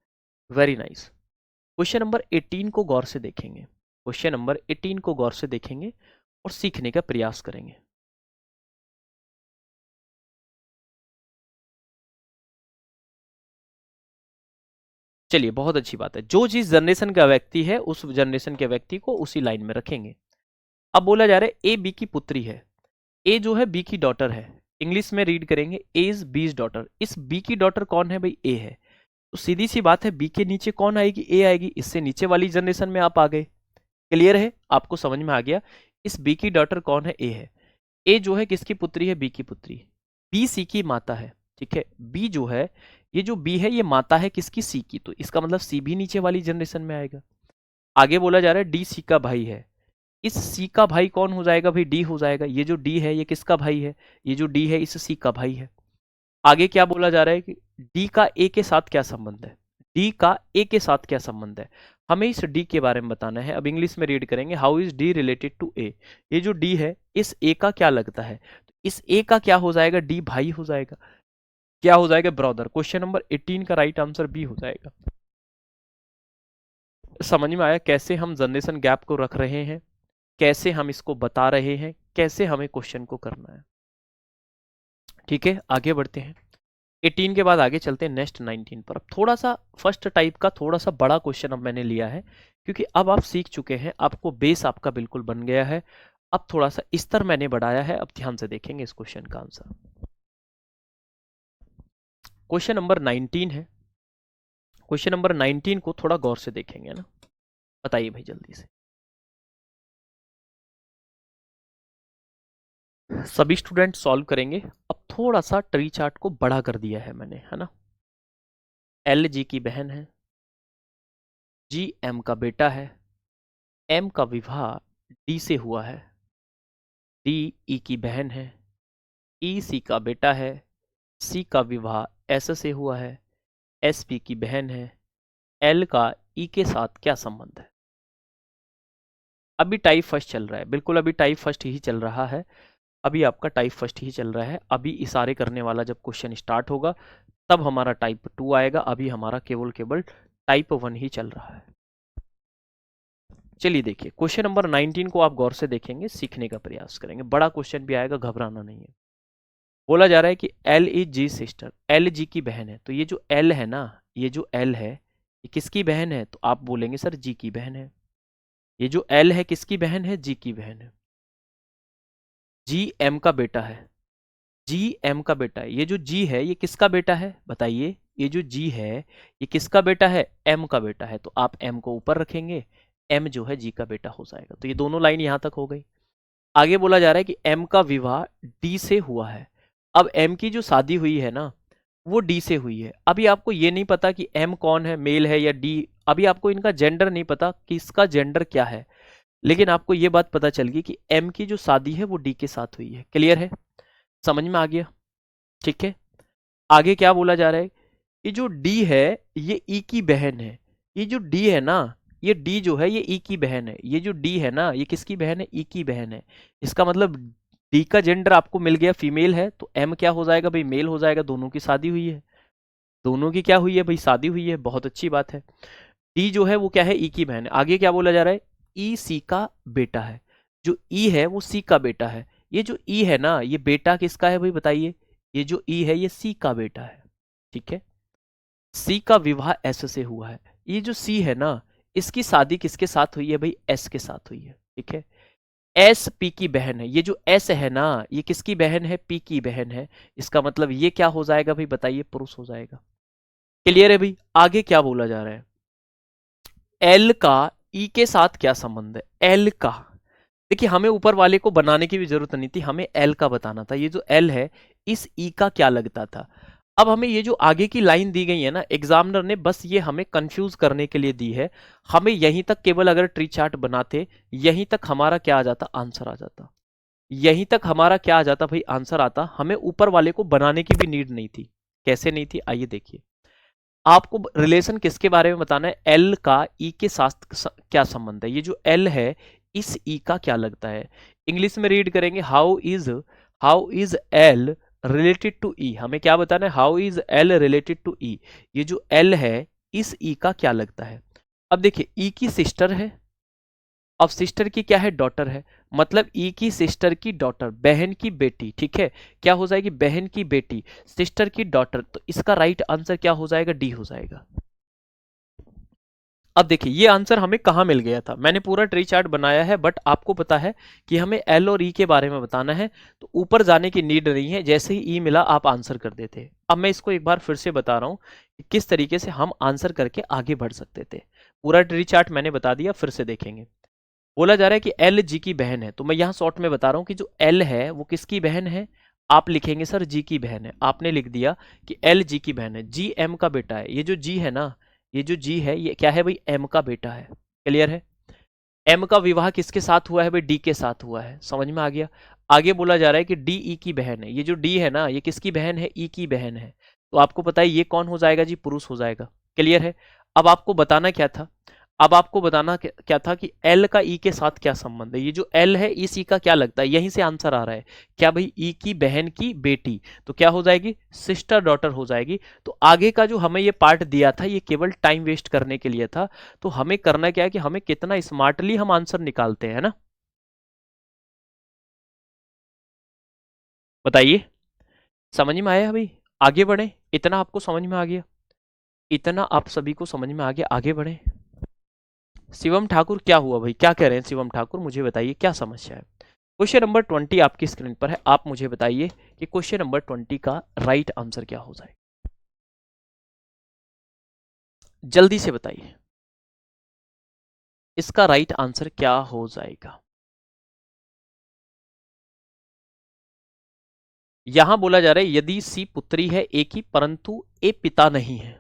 वेरी नाइस। क्वेश्चन नंबर 18 को गौर से देखेंगे। क्वेश्चन नंबर 18 को गौर से देखेंगे और सीखने का प्रयास करेंगे। चलिए, बहुत अच्छी बात है। जो जिस जनरेशन का व्यक्ति है उस जनरेशन के व्यक्ति को उसी लाइन में रखेंगे। अब बोला जा रहा है ए बी की पुत्री है। ए जो है बी की डॉटर है। इंग्लिश में रीड करेंगे, ए इज बीज डॉटर। इस बी की डॉटर कौन है भाई, ए है। तो सीधी सी बात है, बी के नीचे कौन आएगी, ए आएगी। इससे नीचे वाली जनरेशन में आप आ गए। क्लियर है, आपको समझ में आ गया। इस बी की डॉटर कौन है, ए है। ए जो है किसकी पुत्री है, बी की पुत्री। बी सी की माता है। ठीक है, बी जो है, ये जो बी है ये माता है किसकी, सी की। तो इसका मतलब सी भी नीचे वाली जनरेशन में आएगा। आगे बोला जा रहा है डी सी का भाई है। इस सी का भाई कौन हो जाएगा भाई, डी हो जाएगा। ये जो डी है ये किसका भाई है, ये जो डी है इस सी का भाई है। आगे क्या बोला जा रहा है कि डी का ए के साथ क्या संबंध है, डी का ए के साथ क्या संबंध है। हमें इस डी के बारे में बताना है। अब इंग्लिश में रीड करेंगे, how is D related to A. ये जो डी है इस ए का क्या लगता है, तो इस ए का क्या हो जाएगा, डी भाई हो जाएगा। क्या हो जाएगा, ब्रदर। क्वेश्चन नंबर 18 का राइट आंसर बी हो जाएगा। समझ में आया कैसे हम जनरेशन गैप को रख रहे हैं, कैसे हम इसको बता रहे हैं, कैसे हमें क्वेश्चन को करना है। ठीक है, आगे बढ़ते हैं। 18 के बाद आगे चलते हैं नेक्स्ट 19 पर। अब थोड़ा सा फर्स्ट टाइप का थोड़ा सा बड़ा क्वेश्चन अब मैंने लिया है, क्योंकि अब आप सीख चुके हैं, आपको बेस आपका बिल्कुल बन गया है। अब थोड़ा सा स्तर मैंने बढ़ाया है। अब ध्यान से देखेंगे इस क्वेश्चन का आंसर। क्वेश्चन नंबर 19 है। क्वेश्चन नंबर 19 को थोड़ा गौर से देखेंगे ना। बताइए भाई जल्दी से। सभी स्टूडेंट सॉल्व करेंगे। अब थोड़ा सा ट्री चार्ट को बड़ा कर दिया है मैंने, है ना। एल जी की बहन है, जी एम का बेटा है, एम का विवाह डी से हुआ है, डी ई की बहन है, ई सी का बेटा है, सी का विवाह एस से हुआ है, एस पी की बहन है, एल का ई के साथ क्या संबंध है। अभी टाइप फर्स्ट चल रहा है, बिल्कुल अभी टाइप फर्स्ट ही चल रहा है। अभी आपका टाइप फर्स्ट ही चल रहा है। अभी इशारे करने वाला जब क्वेश्चन स्टार्ट होगा तब हमारा टाइप 2 आएगा। अभी हमारा केवल केवल टाइप 1 ही चल रहा है। चलिए देखिए, क्वेश्चन नंबर 19 को आप गौर से देखेंगे, सीखने का प्रयास करेंगे। बड़ा क्वेश्चन भी आएगा, घबराना नहीं है। बोला जा रहा है कि L is G sister, L G की बहन है। तो ये जो एल है ना, ये जो एल है ये किसकी बहन है, तो आप बोलेंगे सर जी की बहन है। ये जो एल है किसकी बहन है, जी की बहन है। जी एम का बेटा है, जी एम का बेटा है। ये जो जी है ये किसका बेटा है बताइए, ये जो जी है ये किसका बेटा है, एम का बेटा है, तो आप एम को ऊपर रखेंगे, एम जो है जी का बेटा हो जाएगा। तो ये दोनों लाइन यहां तक हो गई। आगे बोला जा रहा है कि एम का विवाह डी से हुआ है। अब एम की जो शादी हुई है ना वो डी से हुई है। अभी आपको ये नहीं पता कि एम कौन है, मेल है या डी, अभी आपको इनका जेंडर नहीं पता कि इसका जेंडर क्या है, लेकिन आपको ये बात पता चल गई कि एम की जो शादी है वो डी के साथ हुई है। क्लियर है, समझ में आ गया? ठीक है, आगे क्या बोला जा रहा है, ये जो डी है ये ई की बहन है। ये जो डी है ना, ये डी जो है ये ई की बहन है। ये जो डी है ना ये किसकी बहन है, ई की बहन है। इसका मतलब डी का जेंडर आपको मिल गया, फीमेल है, तो एम क्या हो जाएगा भाई, मेल हो जाएगा। दोनों की शादी हुई है, दोनों की क्या हुई है भाई, शादी हुई है, बहुत अच्छी बात है। डी जो है वो क्या है, ई की बहन है। आगे क्या बोला जा रहा है, ई सी का बेटा है। जो ई है वो सी का बेटा है। ये जो ई है ना ये बेटा किसका है भाई बताइए, ये जो ई है ये सी का बेटा है। ठीक है, सी का विवाह एस से हुआ है। ये जो सी है ना इसकी शादी किसके साथ हुई है भाई, एस के साथ हुई है। ठीक है, एस पी की बहन है। ये जो एस है ना ये किसकी बहन है, पी की बहन है। इसका मतलब ये क्या हो जाएगा भाई बताइए, पुरुष हो जाएगा। क्लियर है भाई? आगे क्या बोला जा रहा है, एल का ई के साथ क्या संबंध है, एल का। देखिए हमें ऊपर वाले को बनाने की भी जरूरत नहीं थी, हमें एल का बताना था। ये जो एल है इस ई का क्या लगता था। अब हमें ये जो आगे की लाइन दी गई है ना, एग्जामिनर ने बस ये हमें कंफ्यूज करने के लिए दी है। हमें यहीं तक केवल अगर ट्री चार्ट बनाते, यहीं तक हमारा क्या आ जाता, आंसर आ जाता। यहीं तक हमारा क्या आ जाता भाई, आंसर आता। हमें ऊपर वाले को बनाने की भी नीड नहीं थी। कैसे नहीं थी, आइए देखिए। आपको रिलेशन किसके बारे में बताना है, एल का ई के साथ क्या संबंध है। ये जो एल है इस ई का क्या लगता है। इंग्लिश में रीड करेंगे, how is L related to E. हमें क्या बताना है, how is L related to E. ये जो एल है इस ई का क्या लगता है। अब देखिए ई की सिस्टर है, अब सिस्टर की क्या है, डॉटर है। मतलब ई की सिस्टर की डॉटर, बहन की बेटी। ठीक है, क्या हो जाएगी, बहन की बेटी, सिस्टर की डॉटर। तो इसका राइट आंसर क्या हो जाएगा, डी हो जाएगा। अब देखिए ये आंसर हमें कहां मिल गया था, मैंने पूरा ट्री चार्ट बनाया है, बट आपको पता है कि हमें एल और ई के बारे में बताना है, तो ऊपर जाने की नीड नहीं है। जैसे ही ई मिला आप आंसर कर देते। अब मैं इसको एक बार फिर से बता रहा हूं कि किस तरीके से हम आंसर करके आगे बढ़ सकते थे। पूरा ट्री चार्ट मैंने बता दिया, फिर से देखेंगे। बोला जा रहा है कि एल जी की बहन है, तो मैं यहां शॉर्ट में बता रहा हूं कि जो एल है वो किसकी बहन है। आप लिखेंगे सर जी की बहन है, आपने लिख दिया कि एल जी की बहन है। जी एम का बेटा है। ये जो जी है ना, ये जो जी है ये क्या है भाई, एम का बेटा है। क्लियर है? एम का विवाह किसके साथ हुआ है भाई, डी के साथ हुआ है। समझ में आ गया? आगे बोला जा रहा है कि डी ई की बहन है। ये जो डी है ना ये किसकी बहन है, ई की बहन है। तो आपको पता है ये कौन हो जाएगा जी, पुरुष हो जाएगा। क्लियर है? अब आपको बताना क्या था, अब आपको बताना क्या था कि एल का ई के साथ क्या संबंध है। ये जो एल है इस ई का क्या लगता है, यहीं से आंसर आ रहा है। क्या भाई, ई की बहन की बेटी, तो क्या हो जाएगी, सिस्टर डॉटर हो जाएगी। तो आगे का जो हमें ये पार्ट दिया था ये केवल टाइम वेस्ट करने के लिए था। तो हमें करना क्या है कि हमें कितना स्मार्टली हम आंसर निकालते हैं ना, बताइए। समझ में आया भाई? आगे बढ़े, इतना आपको समझ में आ गया, इतना आप सभी को समझ में आ गया, आगे बढ़े। शिवम ठाकुर क्या हुआ भाई, क्या कह रहे हैं शिवम ठाकुर, मुझे बताइए क्या समस्या है। क्वेश्चन नंबर 20 आपकी स्क्रीन पर है, आप मुझे बताइए कि क्वेश्चन नंबर 20 का राइट आंसर क्या हो जाए, जल्दी से बताइए इसका राइट आंसर क्या हो जाएगा। यहां बोला जा रहा है यदि सी पुत्री है ए की परंतु ए पिता नहीं है।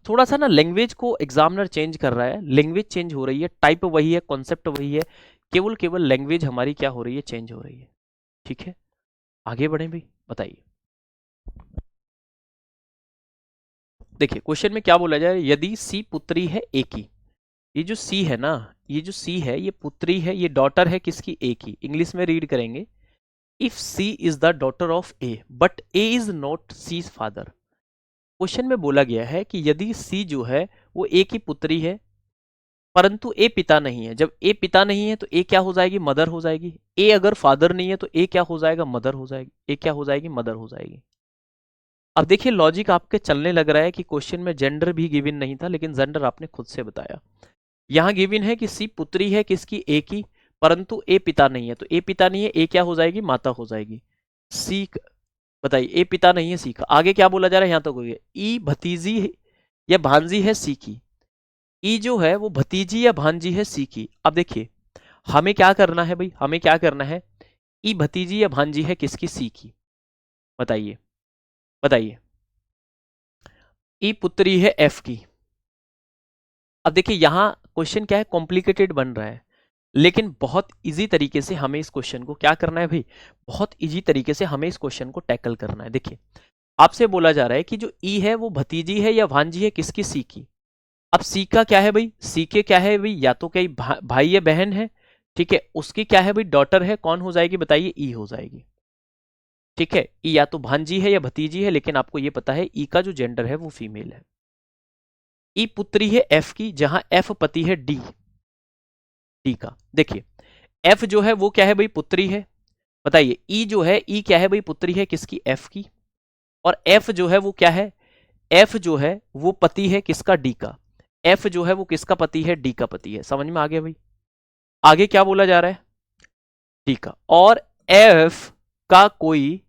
थोड़ा सा ना लैंग्वेज को एग्जामिनर चेंज कर रहा है, लैंग्वेज चेंज हो रही है, टाइप वही है, कॉन्सेप्ट वही है, केवल केवल लैंग्वेज हमारी क्या हो रही है, चेंज हो रही है। ठीक है, आगे बढ़े भाई, बताइए। देखिए क्वेश्चन में क्या बोला जाए, यदि सी पुत्री है ए की। ये जो सी है ना, ये जो सी है ये पुत्री है, ये डॉटर है किसकी, ए की। इंग्लिश में रीड करेंगे, if C is the daughter of A but A is not C's father. Question में बोला गया है कि यदि सी जो है वो ए की पुत्री है परंतु ए पिता नहीं है। जब ए पिता नहीं है तो ए क्या हो जाएगी, मदर हो जाएगी। ए अगर फादर नहीं है तो ए क्या हो जाएगा, मदर हो जाएगी। ए क्या हो जाएगी, मदर हो जाएगी। अब देखिए लॉजिक आपके चलने लग रहा है कि क्वेश्चन में जेंडर भी गिवन नहीं था, लेकिन जेंडर आपने खुद से बताया। यहां गिवन है कि सी पुत्री है किसकी, ए की, परंतु ए पिता नहीं है। तो ए पिता नहीं है, ए क्या हो जाएगी, माता हो जाएगी। सी बताइए, ए पिता नहीं है सी का। आगे क्या बोला जा रहा है, यहां तक हो गया। ई भतीजी है या भांजी है सी की। ई जो है वो भतीजी या भांजी है सी की। अब देखिए हमें क्या करना है भाई, हमें क्या करना है, ई भतीजी या भांजी है किसकी, सी की। बताइए बताइए। ई पुत्री है एफ की। अब देखिए यहां क्वेश्चन क्या है, कॉम्प्लिकेटेड बन रहा है, लेकिन बहुत इजी तरीके से हमें इस क्वेश्चन को क्या करना है भाई, बहुत इजी तरीके से हमें इस क्वेश्चन को टैकल करना है। देखिए आपसे बोला जा रहा है कि जो ई है वो भतीजी है या भांजी है किसकी, सी की। अब सी का क्या है भाई, सी के क्या है भाई, या तो कई भाई या बहन है, ठीक है, उसकी क्या है भाई, डॉटर है, कौन हो जाएगी बताइए, ई हो जाएगी। ठीक है, ई या तो भांजी है या भतीजी है, लेकिन आपको ये पता है ई का जो जेंडर है वो फीमेल है। ई पुत्री है एफ की, जहां एफ पति है डी, डी का। देखिए एफ जो है वो क्या है भाई, पुत्री है। बताइए ई जो है, ई क्या है भाई, पुत्री है किसकी, एफ की। और एफ जो है वो क्या है, एफ जो है वो पति है किसका, डी का। एफ जो है वो किसका पति है, डी का पति है। समझ में आ गया भाई। आगे क्या बोला जा रहा है, डी का। और एफ का कोई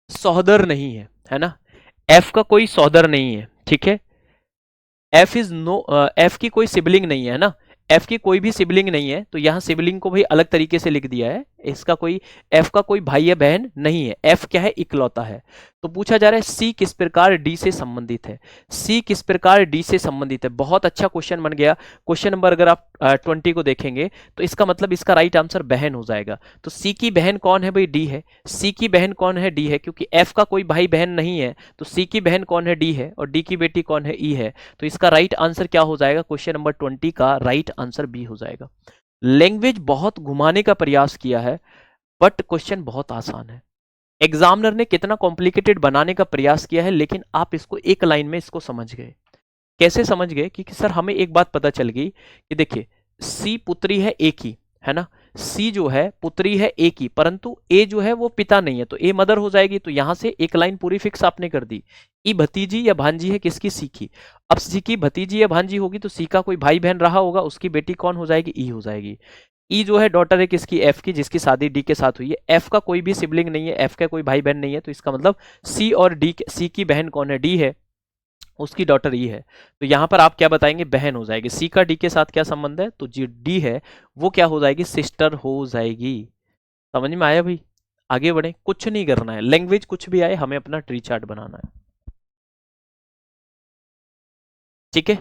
सहोदर नहीं है ना, एफ का कोई सहोदर नहीं है, ठीक है। एफ इज नो, एफ की कोई सिबलिंग नहीं है ना, एफ की कोई भी सिबलिंग नहीं है, तो यहां सिबलिंग को भाई अलग तरीके से लिख दिया है। इसका कोई, एफ का कोई भाई या बहन नहीं है, एफ क्या है, इकलौता है। तो पूछा जा रहा है सी किस प्रकार डी से संबंधित है, सी किस प्रकार डी से संबंधित है। बहुत अच्छा क्वेश्चन बन गया। क्वेश्चन नंबर अगर आप 20 को देखेंगे तो इसका मतलब इसका राइट आंसर बहन हो जाएगा। तो सी की बहन कौन है भाई, डी है। सी की बहन कौन है, डी है, क्योंकि एफ का कोई भाई बहन नहीं है, तो सी की बहन कौन है, डी है, और डी की बेटी कौन है, ई है। तो इसका राइट आंसर क्या हो जाएगा, क्वेश्चन नंबर 20 का राइट आंसर बी हो जाएगा। लैंग्वेज बहुत घुमाने का प्रयास किया है, बट क्वेश्चन बहुत आसान है। एग्जामिनर ने कितना कॉम्प्लिकेटेड बनाने का प्रयास किया है, लेकिन आप इसको एक लाइन में इसको समझ गए। कैसे समझ गए, क्योंकि सर हमें एक बात पता चल गई कि देखिए सी पुत्री है ए की, है ना, सी जो है पुत्री है ए की, परंतु ए जो है वो पिता नहीं है, तो ए मदर हो जाएगी। तो यहां से एक लाइन पूरी फिक्स आपने कर दी। ई भतीजी या भांजी है किसकी, सी की। अब सी की भतीजी या भांजी होगी तो सी का कोई भाई बहन रहा होगा, उसकी बेटी कौन हो जाएगी, ई हो जाएगी। ई जो है डॉटर है किसकी, एफ की, जिसकी शादी डी के साथ हुई है। एफ का कोई भी सिबलिंग नहीं है, एफ का कोई भाई बहन नहीं है, तो इसका मतलब सी और डी, सी की बहन कौन है, डी है, उसकी डॉटर ई है। तो यहां पर आप क्या बताएंगे, बहन हो जाएगी। सी का डी के साथ क्या संबंध है, तो जो डी है वो क्या हो जाएगी, सिस्टर हो जाएगी। समझ में आया भाई। आगे बढ़े, कुछ नहीं करना है, लैंग्वेज कुछ भी आए, हमें अपना ट्री चार्ट बनाना है। ठीक है,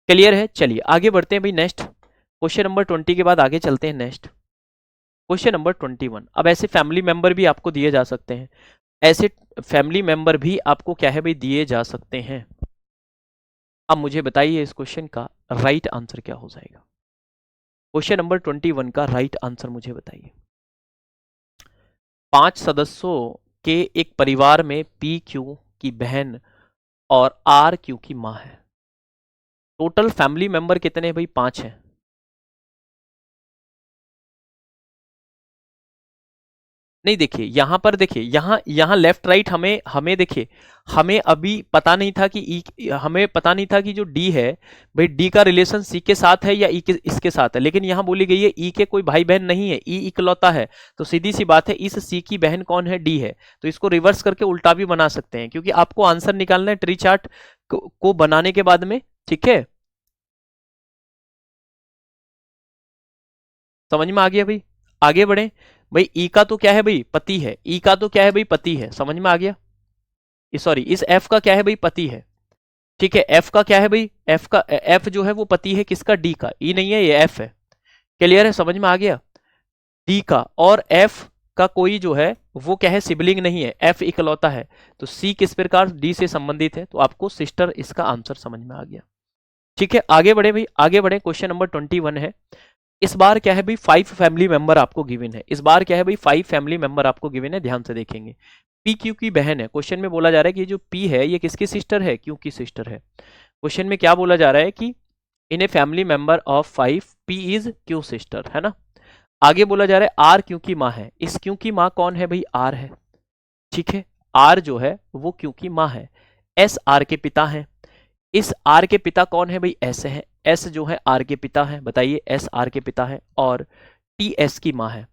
क्लियर है। चलिए आगे बढ़ते हैं भाई। नेक्स्ट क्वेश्चन नंबर 20 के बाद आगे चलते हैं। Next question number 21। अब ऐसे फैमिली मेंबर भी आपको दिए जा सकते हैं, ऐसे फैमिली मेंबर भी आपको क्या है भाई, दिए जा सकते हैं। अब मुझे बताइए इस क्वेश्चन का राइट आंसर क्या हो जाएगा। क्वेश्चन नंबर 21 का राइट आंसर मुझे बताइए। 5 सदस्यों के एक परिवार में पी क्यू की बहन और आर क्यू की मां है। टोटल फैमिली मेंबर कितने हैं भाई, 5 हैं। नहीं देखिए यहां पर, देखिए यहां लेफ्ट राइट हमें हमें देखिए, हमें अभी पता नहीं था कि ई, हमें पता नहीं था कि जो डी है भाई, डी का रिलेशन सी के साथ है या ई के, इसके साथ है, लेकिन यहां बोली गई है ई के कोई भाई बहन नहीं है, ई इकलौता है। तो सीधी सी बात है, इस सी की बहन कौन है, डी है। तो इसको रिवर्स करके उल्टा भी बना सकते हैं, क्योंकि आपको आंसर निकालना है ट्री चार्ट को बनाने के बाद में। ठीक है, समझ में आ गया भाई। आगे बढ़े भाई। ई का तो क्या है भाई, पति है। ई का तो क्या है भाई, पति है। समझ में आ गया। सॉरी, इस एफ का क्या है भाई, पति है। ठीक है, एफ का क्या है भाई, एफ का, एफ जो है वो पति है किसका, डी का। ई नहीं है, ये एफ है। क्लियर है, समझ में आ गया। डी का और एफ का कोई जो है वो क्या है, सिबलिंग नहीं है, एफ इकलौता है। तो सी किस प्रकार डी से संबंधित है, तो आपको सिस्टर इसका आंसर समझ में आ गया। ठीक है, आगे बढ़े भाई, आगे बढ़े। क्वेश्चन नंबर 21 है। इस बार क्या है भाई, 5 फैमिली मेंबर आपको गिवन है। इस बार क्या है भाई, 5 फैमिली मेंबर आपको गिवन है। ध्यान से देखेंगे, पी क्यू की बहन है। क्वेश्चन में बोला जा रहा है कि जो पी है ये किसकी सिस्टर है, क्यू की सिस्टर है। क्वेश्चन में क्या बोला जा रहा है कि in a family member of 5 P is Q sister, है ना। आगे बोला जा रहा है आर क्यू की माँ है। इस क्यू की माँ कौन है भाई, आर है। ठीक है, आर जो है वो क्यू की माँ है। एस आर के पिता है। इस आर के पिता कौन है भाई, एस है। एस जो है आर के पिता है। बताइए, एस आर के पिता है और टी एस की माँ है।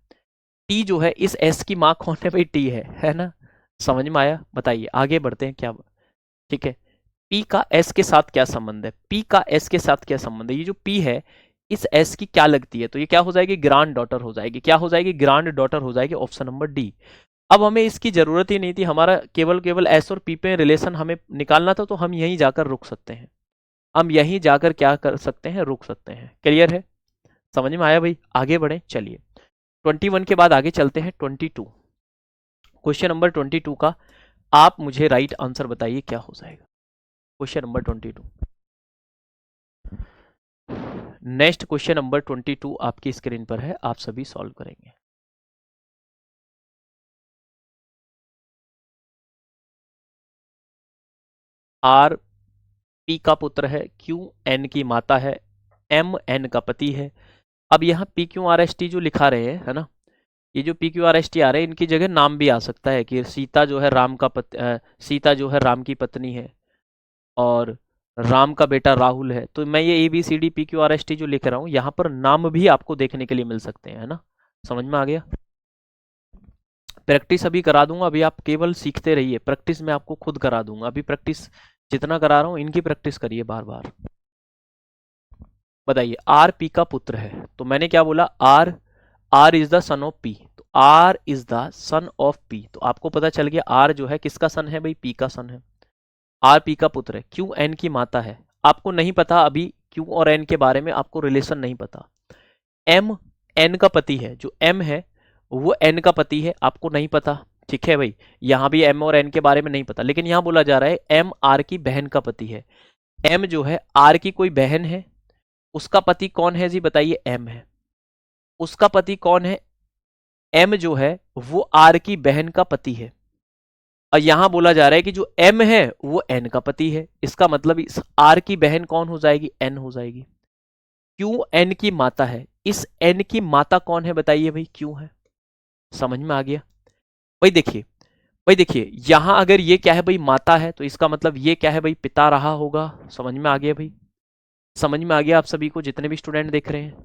टी जो है इस एस की माँ कौन है भाई? टी है ना? समझ में आया? बताइए आगे बढ़ते हैं क्या। ठीक है, पी का एस के साथ क्या संबंध है? पी का एस के साथ क्या संबंध है? ये जो पी है इस एस की क्या लगती है? तो ये क्या हो जाएगी? ग्रांड डॉटर हो जाएगी। क्या हो जाएगी? ग्रांड डॉटर हो जाएगी। Option number D. अब हमें इसकी जरूरत ही नहीं थी, हमारा केवल केवल एस और पी पे रिलेशन हमें निकालना था, तो हम यहीं जाकर रुक सकते हैं। हम यहीं जाकर क्या कर सकते हैं? रुक सकते हैं। क्लियर है? समझ में आया भाई? आगे बढ़े चलिए। 21 के बाद आगे चलते हैं 22। क्वेश्चन नंबर 22 का आप मुझे राइट आंसर बताइए क्या हो जाएगा। Question number 22। Next question number 22 आपकी स्क्रीन पर है, आप सभी सॉल्व करेंगे। आर पी का पुत्र है, क्यू एन की माता है, एम एन का पति है। अब यहाँ P Q R S T जो लिखा रहे हैं, है ना, ये जो P Q R S T आ रहे हैं, इनकी जगह नाम भी आ सकता है कि सीता जो है राम का सीता जो है राम की पत्नी है और राम का बेटा राहुल है। तो मैं ये A B C D P Q R S T जो लिख रहा हूँ, यहाँ पर नाम भी आपको देखने के लिए मिल सकते हैं, है ना? समझ में आ गया? प्रैक्टिस अभी करा दूंगा, अभी आप केवल सीखते रहिए। प्रैक्टिस मैं आपको खुद करा दूंगा, अभी प्रैक्टिस जितना करा रहा हूँ इनकी प्रैक्टिस करिए बार बार। बताइए, आर पी का पुत्र है, तो मैंने क्या बोला? R is the son of P, तो R is the son of P. तो आपको पता चल गया आर जो है किसका सन है भाई? पी का सन है। आर पी का पुत्र है, क्यू एन की माता है। आपको नहीं पता अभी क्यू और एन के बारे में, आपको रिलेशन नहीं पता। एम एन का पति है, जो एम है वो एन का पति है, आपको नहीं पता। ठीक है भाई, यहां भी एम और एन के बारे में नहीं पता, लेकिन यहां बोला जा रहा है एम आर की बहन का पति है। एम जो है आर की कोई बहन है, उसका पति कौन है जी? बताइए। एम है, उसका पति कौन है? एम जो है वो आर की बहन का पति है। और यहां बोला जा रहा है कि जो एम है वो एन का पति है, इसका मतलब इस आर की बहन कौन हो जाएगी? एन हो जाएगी। क्यों एन की माता है, इस एन की माता कौन है? बताइए भाई, क्यों है? समझ में आ गया भाई? देखिए भाई, देखिए यहां अगर ये क्या है भाई? माता है, तो इसका मतलब ये क्या है भाई? पिता रहा होगा। समझ में आ गया भाई? समझ में आ गया आप सभी को, जितने भी स्टूडेंट देख रहे हैं?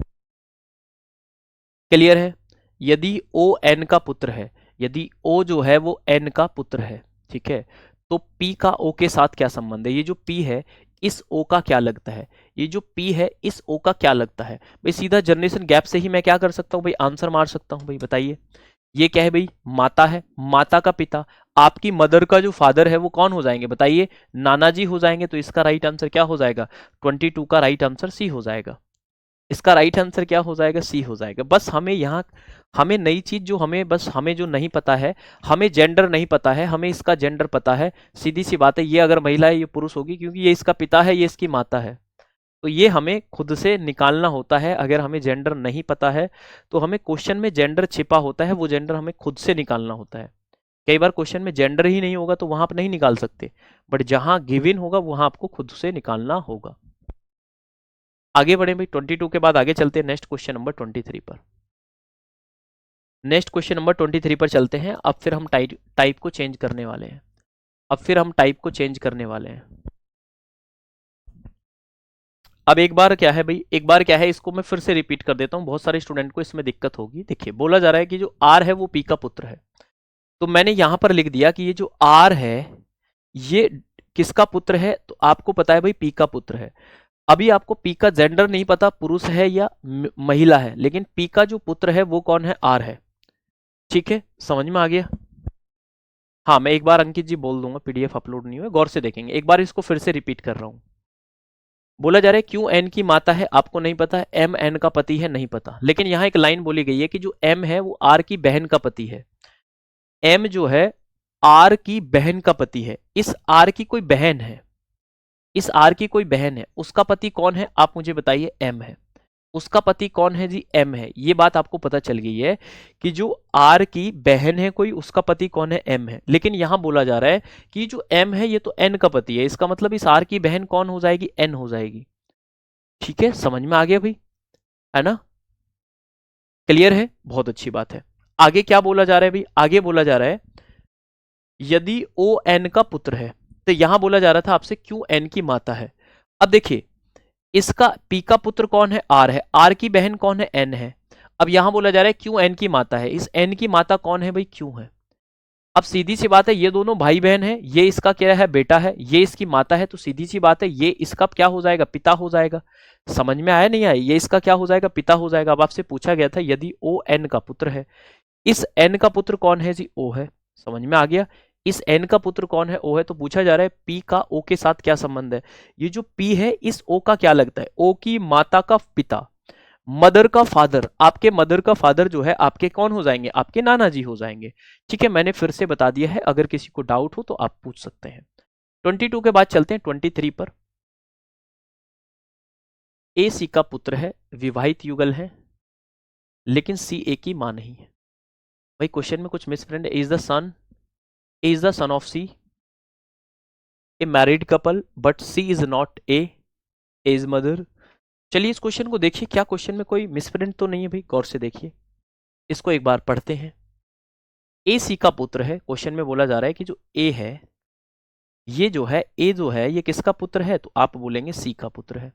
क्लियर है? यदि ओ एन का पुत्र है, यदि ओ जो है वो एन का पुत्र है, ठीक है, तो पी का ओ के साथ क्या संबंध है? ये जो पी है इस ओ का क्या लगता है? ये जो पी है इस ओ का क्या लगता है भाई? सीधा जनरेशन गैप से ही मैं क्या कर सकता हूं भाई? आंसर मार सकता हूं भाई। बताइए, ये क्या है भाई? माता है, माता का पिता। आपकी मदर का जो फादर है वो कौन हो जाएंगे? बताइए, नाना जी हो जाएंगे। तो इसका राइट आंसर क्या हो जाएगा? 22 का राइट आंसर सी हो जाएगा। इसका राइट आंसर क्या हो जाएगा? सी हो जाएगा। बस हमें यहाँ, हमें नई चीज जो हमें, बस हमें जो नहीं पता है, हमें जेंडर नहीं पता है, हमें इसका जेंडर पता है। सीधी सी बात है, ये अगर महिला है ये पुरुष होगी, क्योंकि ये इसका पिता है, ये इसकी माता है। तो ये हमें खुद से निकालना होता है। अगर हमें जेंडर नहीं पता है तो हमें क्वेश्चन में जेंडर छिपा होता है, वो जेंडर हमें खुद से निकालना होता है। कई बार क्वेश्चन में जेंडर ही नहीं होगा तो वहां आप नहीं निकाल सकते, बट जहां गिवन होगा वहां आपको खुद से निकालना होगा। आगे बढ़े भाई, 22 के बाद आगे चलते हैं नेक्स्ट क्वेश्चन नंबर 23 पर। नेक्स्ट क्वेश्चन नंबर 23 पर चलते हैं। अब फिर हम टाइप को चेंज करने वाले हैं। अब फिर हम टाइप को चेंज करने वाले हैं। अब एक बार क्या है भाई, एक बार क्या है, इसको मैं फिर से रिपीट कर देता हूं, बहुत सारे स्टूडेंट को इसमें दिक्कत होगी। देखिए, बोला जा रहा है कि जो आर है वो पी का पुत्र है, तो मैंने यहां पर लिख दिया कि ये जो आर है ये किसका पुत्र है? तो आपको पता है भाई पी का पुत्र है। अभी आपको पी का जेंडर नहीं पता, पुरुष है या महिला है, लेकिन पी का जो पुत्र है वो कौन है? आर है। ठीक है, समझ में आ गया? हाँ, मैं एक बार अंकित जी बोल दूंगा, पीडीएफ अपलोड नहीं हुआ, गौर से देखेंगे। एक बार इसको फिर से रिपीट कर रहा हूं। बोला जा रहा है क्यू एन की माता है, आपको नहीं पता है। एम एन का पति है, नहीं पता। लेकिन यहां एक लाइन बोली गई है कि जो एम है वो आर की बहन का पति है। एम जो है आर की बहन का पति है। इस आर की कोई बहन है, इस आर की कोई बहन है, उसका पति कौन है? आप मुझे बताइए। एम है। उसका पति कौन है जी? एम है। ये बात आपको पता चल गई है कि जो आर की बहन है कोई, उसका पति कौन है? एम है। लेकिन यहां बोला जा रहा है कि जो एम है ये तो एन का पति है, इसका मतलब इस आर की बहन कौन हो जाएगी? एन हो जाएगी। ठीक है, समझ में आ गया भाई, है ना? क्लियर है? बहुत अच्छी बात है। आगे क्या बोला जा रहा है भाई? आगे बोला जा रहा है यदि ओ एन का पुत्र है, तो यहां बोला जा रहा था आपसे क्यू एन की माता है। अब देखिए, इसका पी का पुत्र कौन है? आर है। आर की बहन कौन है? एन है। अब यहां बोला जा रहा है क्यू एन की माता है, इस एन की माता कौन है भाई, क्यू है। अब सीधी सी बात है, ये दोनों भाई बहन है, ये इसका क्या है, बेटा है, ये इसकी माता है, तो सीधी सी बात है ये इसका क्या हो जाएगा, पिता हो जाएगा। समझ में आया नहीं आया, ये इसका क्या हो जाएगा, पिता हो जाएगा। अब आपसे पूछा गया था यदि ओ एन का पुत्र है, इस एन का पुत्र कौन है जी, ओ है। समझ में आ गया, इस एन का पुत्र कौन है, ओ है। तो पूछा जा रहा है पी का ओ के साथ क्या संबंध है। ये जो पी है इस ओ का क्या लगता है, ओ की माता का पिता, मदर का फादर। आपके मदर का फादर जो है आपके कौन हो जाएंगे, आपके नाना जी हो जाएंगे। ठीक है, मैंने फिर से बता दिया है, अगर किसी को डाउट हो तो आप पूछ सकते हैं। 22 के बाद चलते हैं 23 पर। ए सी का पुत्र है, विवाहित युगल है, लेकिन सी ए की मां नहीं है। भाई क्वेश्चन में कुछ मिसप्रिंट है। Is the son of C A married couple but C is not A is mother. चलिए इस क्वेश्चन को देखिए, क्या क्वेश्चन में कोई मिसप्रिंट तो नहीं है भाई, गौर से देखिए। इसको एक बार पढ़ते हैं। ए सी का पुत्र है, क्वेश्चन में बोला जा रहा है कि जो ए है, ये जो है ए जो है ये किसका पुत्र है, तो आप बोलेंगे सी का पुत्र है।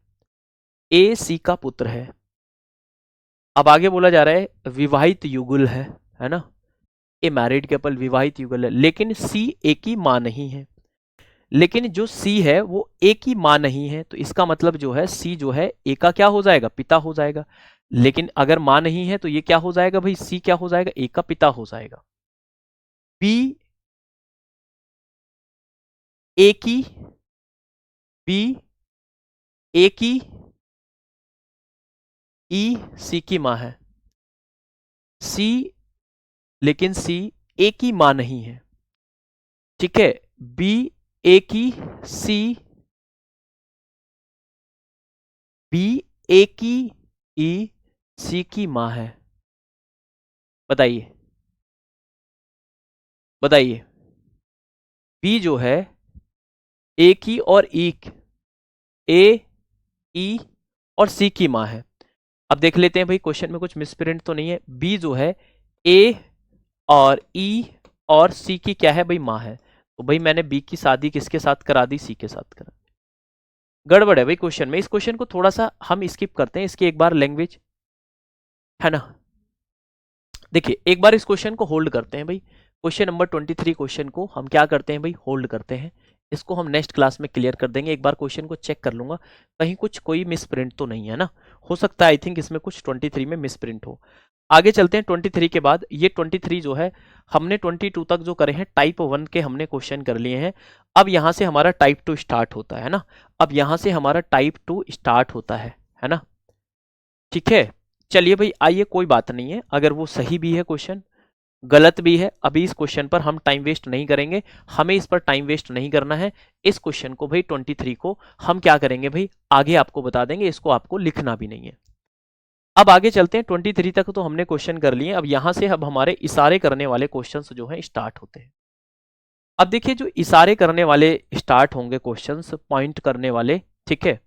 ए सी का पुत्र है। अब आगे बोला जा रहा है विवाहित युगल है ना, ए मैरिड कपल विवाहित युगल है, लेकिन सी ए की मां नहीं है। लेकिन जो सी है वो ए की मां नहीं है, तो इसका मतलब जो है सी जो है ए का क्या हो जाएगा, पिता हो जाएगा। लेकिन अगर मां नहीं है तो ये क्या हो जाएगा भाई, सी क्या हो जाएगा, ए का पिता हो जाएगा। बी ए की बी ए की ई सी की मां है, सी लेकिन सी ए की मां नहीं है। ठीक है, बी ए की सी, बी ए की ई सी की मां है। बताइए बताइए, बी जो है ए की और ई, ए ई और सी की मां है। अब देख लेते हैं भाई क्वेश्चन में कुछ मिसप्रिंट तो नहीं है। बी जो है ए और ई और सी की क्या है भाई, मां है। तो भाई मैंने बी की शादी किसके साथ करा दी, सी के साथ करा दी। गड़बड़ है भाई क्वेश्चन में, इस क्वेश्चन को थोड़ा सा हम स्किप करते हैं, इसकी एक बार लैंग्वेज है ना। देखिए एक बार इस क्वेश्चन को होल्ड करते हैं भाई, क्वेश्चन नंबर 23 क्वेश्चन को हम क्या करते हैं भाई, होल्ड करते हैं। इसको हम नेक्स्ट क्लास में क्लियर कर देंगे। एक बार क्वेश्चन को चेक कर लूंगा कहीं कुछ कोई मिसप्रिंट तो नहीं है ना। हो सकता है आई थिंक इसमें कुछ 23 में मिसप्रिंट हो। आगे चलते हैं 23 के बाद। ये 23 जो है हमने 22 तक जो करे हैं टाइप 1 के हमने क्वेश्चन कर लिए हैं। अब यहां से हमारा टाइप 2 स्टार्ट होता है ना, अब यहां से हमारा टाइप 2 स्टार्ट होता है ना। ठीक है, चलिए भाई आइए, कोई बात नहीं है, अगर वो सही भी है क्वेश्चन गलत भी है, अभी इस क्वेश्चन पर हम टाइम वेस्ट नहीं करेंगे, हमें इस पर टाइम वेस्ट नहीं करना है। इस क्वेश्चन को भाई 23 को हम क्या करेंगे भाई, आगे आपको बता देंगे, इसको आपको लिखना भी नहीं है। अब आगे चलते हैं, 23 तक तो हमने क्वेश्चन कर लिए। अब यहां से अब हमारे इशारे करने वाले क्वेश्चंस जो है स्टार्ट होते हैं। अब देखिए जो इशारे करने वाले स्टार्ट होंगे क्वेश्चंस, पॉइंट करने वाले, ठीक है,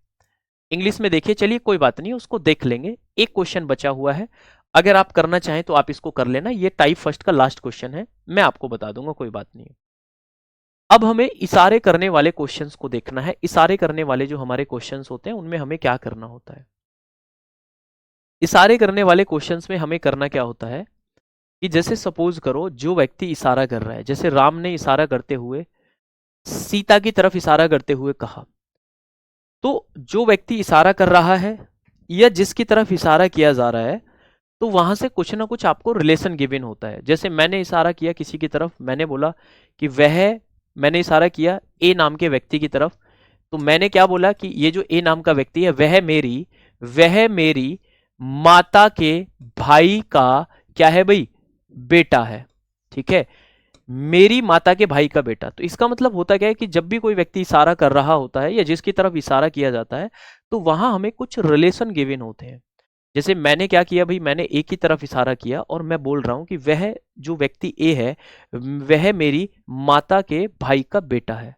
इंग्लिश में देखिए, चलिए कोई बात नहीं उसको देख लेंगे। एक क्वेश्चन बचा हुआ है, अगर आप करना चाहें तो आप इसको कर लेना। ये टाइप फर्स्ट का लास्ट क्वेश्चन है, मैं आपको बता दूंगा, कोई बात नहीं। अब हमें इशारे करने वाले क्वेश्चंस को देखना है। इशारे करने वाले जो हमारे क्वेश्चंस होते हैं उनमें हमें क्या करना होता है। इशारे करने वाले क्वेश्चंस में हमें करना क्या होता है कि जैसे सपोज करो जो व्यक्ति इशारा कर रहा है, जैसे राम ने इशारा करते हुए सीता की तरफ इशारा करते हुए कहा, तो जो व्यक्ति इशारा कर रहा है या जिसकी तरफ इशारा किया जा रहा है, तो वहां से कुछ ना कुछ आपको रिलेशन गिवन होता है। जैसे मैंने इशारा किया किसी की तरफ, मैंने बोला कि वह, मैंने इशारा किया ए नाम के व्यक्ति की तरफ, तो मैंने क्या बोला कि ये जो ए नाम का व्यक्ति है वह मेरी माता के भाई का क्या है भाई, बेटा है। ठीक है, मेरी माता के भाई का बेटा। तो इसका मतलब होता क्या है कि जब भी कोई व्यक्ति इशारा कर रहा होता है या जिसकी तरफ इशारा किया जाता है, तो वहां हमें कुछ रिलेशन गिवन होते हैं। जैसे मैंने क्या किया भाई, मैंने ए की तरफ इशारा किया और मैं बोल रहा हूं कि वह जो व्यक्ति ए है वह मेरी माता के भाई का बेटा है।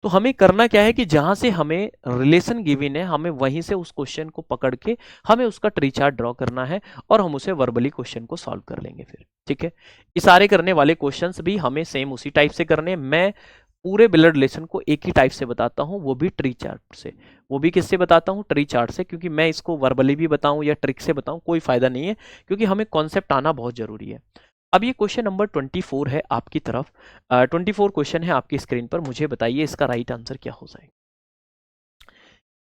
तो हमें करना क्या है कि जहां से हमें रिलेशन गिवन है, हमें वहीं से उस क्वेश्चन को पकड़ के हमें उसका ट्री चार्ट ड्रॉ करना है और हम उसे वर्बली क्वेश्चन को सॉल्व कर लेंगे फिर। ठीक है, इशारे करने वाले क्वेश्चंस भी हमें सेम उसी टाइप से करने हैं। मैं पूरे ब्लड रिलेशन को एक ही टाइप से बताता हूँ, वो भी ट्री चार्ट से। वो भी किससे बताता हूँ? ट्री चार्ट से, क्योंकि मैं इसको वर्बली भी बताऊं या ट्रिक से बताऊं कोई फायदा नहीं है, क्योंकि हमें कॉन्सेप्ट आना बहुत जरूरी है। अब ये क्वेश्चन नंबर 24 है आपकी तरफ। 24 क्वेश्चन है आपकी स्क्रीन पर। मुझे बताइए इसका राइट आंसर क्या हो जाएगा।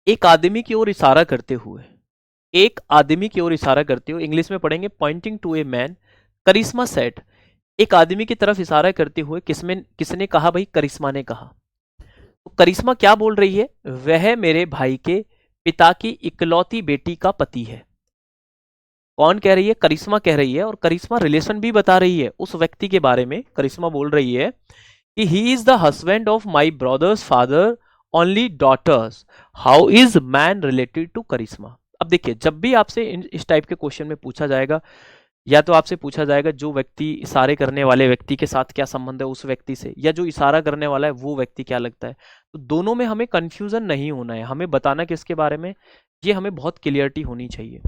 एक आदमी की ओर इशारा करते हुए, एक आदमी की ओर इशारा करते हुए, इंग्लिश में पढ़ेंगे pointing to a man, Karishma said. एक आदमी की तरफ इशारा करते हुए किसने कहा? भाई करिश्मा ने कहा। तो करिश्मा क्या बोल रही है? वह मेरे भाई के पिता की इकलौती बेटी का पति है। कौन कह रही है? करिश्मा कह रही है, और करिश्मा रिलेशन भी बता रही है उस व्यक्ति के बारे में। करिश्मा बोल रही है कि he is the husband of my brother's father only daughters, how is man related to Karishma. अब देखिए, जब भी आपसे इस टाइप के क्वेश्चन में पूछा जाएगा, या तो आपसे पूछा जाएगा जो व्यक्ति इशारे करने वाले व्यक्ति के साथ क्या संबंध है उस व्यक्ति से, या जो इशारा करने वाला है वो व्यक्ति क्या लगता है। तो दोनों में हमें कंफ्यूजन नहीं होना है, हमें बताना किसके बारे में, ये हमें बहुत क्लियरिटी होनी चाहिए।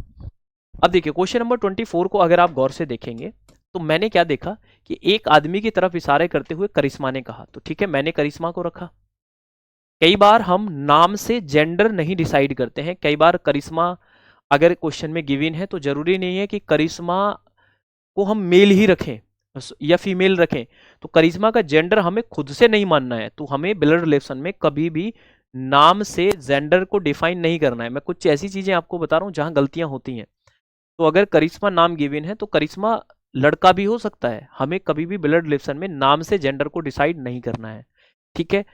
अब देखिए क्वेश्चन नंबर 24 को अगर आप गौर से देखेंगे, तो मैंने क्या देखा कि एक आदमी की तरफ इशारे करते हुए करिश्मा ने कहा, तो ठीक है मैंने करिश्मा को रखा। कई बार हम नाम से जेंडर नहीं डिसाइड करते हैं। कई बार करिश्मा अगर क्वेश्चन में गिवन है तो जरूरी नहीं है कि करिश्मा को हम मेल ही रखें या फीमेल रखें। तो करिश्मा का जेंडर हमें खुद से नहीं मानना है, तो हमें ब्लड रिलेशन में कभी भी नाम से जेंडर को डिफाइन नहीं करना है। मैं कुछ ऐसी चीजें आपको बता रहा हूं जहां गलतियां होती हैं। तो अगर करिश्मा नाम गिवन है तो करिश्मा लड़का भी हो सकता है। हमें कभी भी ब्लड रिलेशन में नाम से जेंडर को डिसाइड नहीं करना है, ठीक है।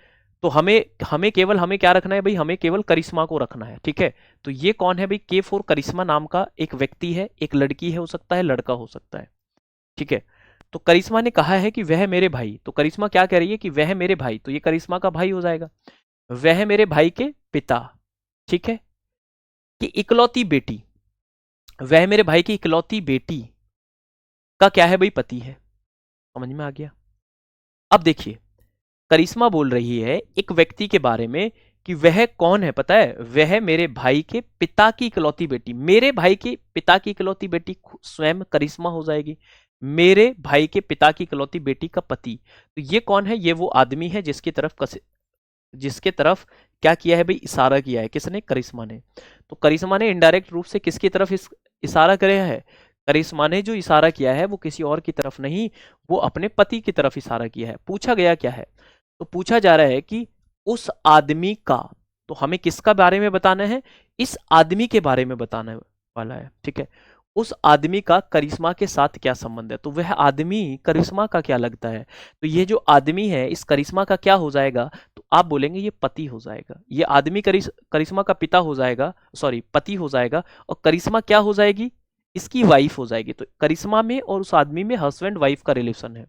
तो हमें हमें केवल हमें क्या रखना है भाई? हमें केवल करिश्मा को रखना है, ठीक है। तो ये कौन है भाई? K4 करिश्मा नाम का एक व्यक्ति है, एक लड़की है, हो सकता है लड़का हो सकता है, ठीक है। तो करिश्मा ने कहा है कि वह मेरे भाई, तो करिश्मा क्या कह रही है कि वह मेरे भाई, तो ये करिश्मा का भाई हो जाएगा। वह मेरे भाई के पिता, ठीक है, कि इकलौती बेटी, वह मेरे भाई की इकलौती बेटी का क्या है भाई? पति है। समझ में आ गया? अब देखिए करिश्मा बोल रही है एक व्यक्ति के बारे में कि वह कौन है पता है? वह मेरे भाई के पिता की इकलौती बेटी। मेरे भाई के पिता की इकलौती बेटी स्वयं करिश्मा हो जाएगी, मेरे भाई के पिता की इकलौती बेटी का पति। तो ये कौन है? ये वो आदमी है जिसके तरफ क्या किया है भाई? इशारा किया है। किसने? करिश्मा ने। तो करिश्मा ने इनडायरेक्ट रूप से किसकी तरफ इशारा किया है? करिश्मा ने जो इशारा किया है वो किसी और की तरफ नहीं, वो अपने पति की तरफ इशारा किया है। पूछा गया क्या है? तो पूछा जा रहा है कि उस आदमी का, तो हमें किसका बारे में बताना है? इस आदमी के बारे में बताने वाला है, ठीक है। उस आदमी का करिश्मा के साथ क्या संबंध है? तो वह आदमी करिश्मा का क्या लगता है? तो ये जो आदमी है इस करिश्मा का क्या हो जाएगा? तो आप बोलेंगे ये पति हो जाएगा। ये आदमी करिश्मा का पिता हो जाएगा, सॉरी पति हो जाएगा, और करिश्मा क्या हो जाएगी? इसकी वाइफ हो जाएगी। तो करिश्मा में और उस आदमी में हस्बैंड वाइफ का रिलेशन है,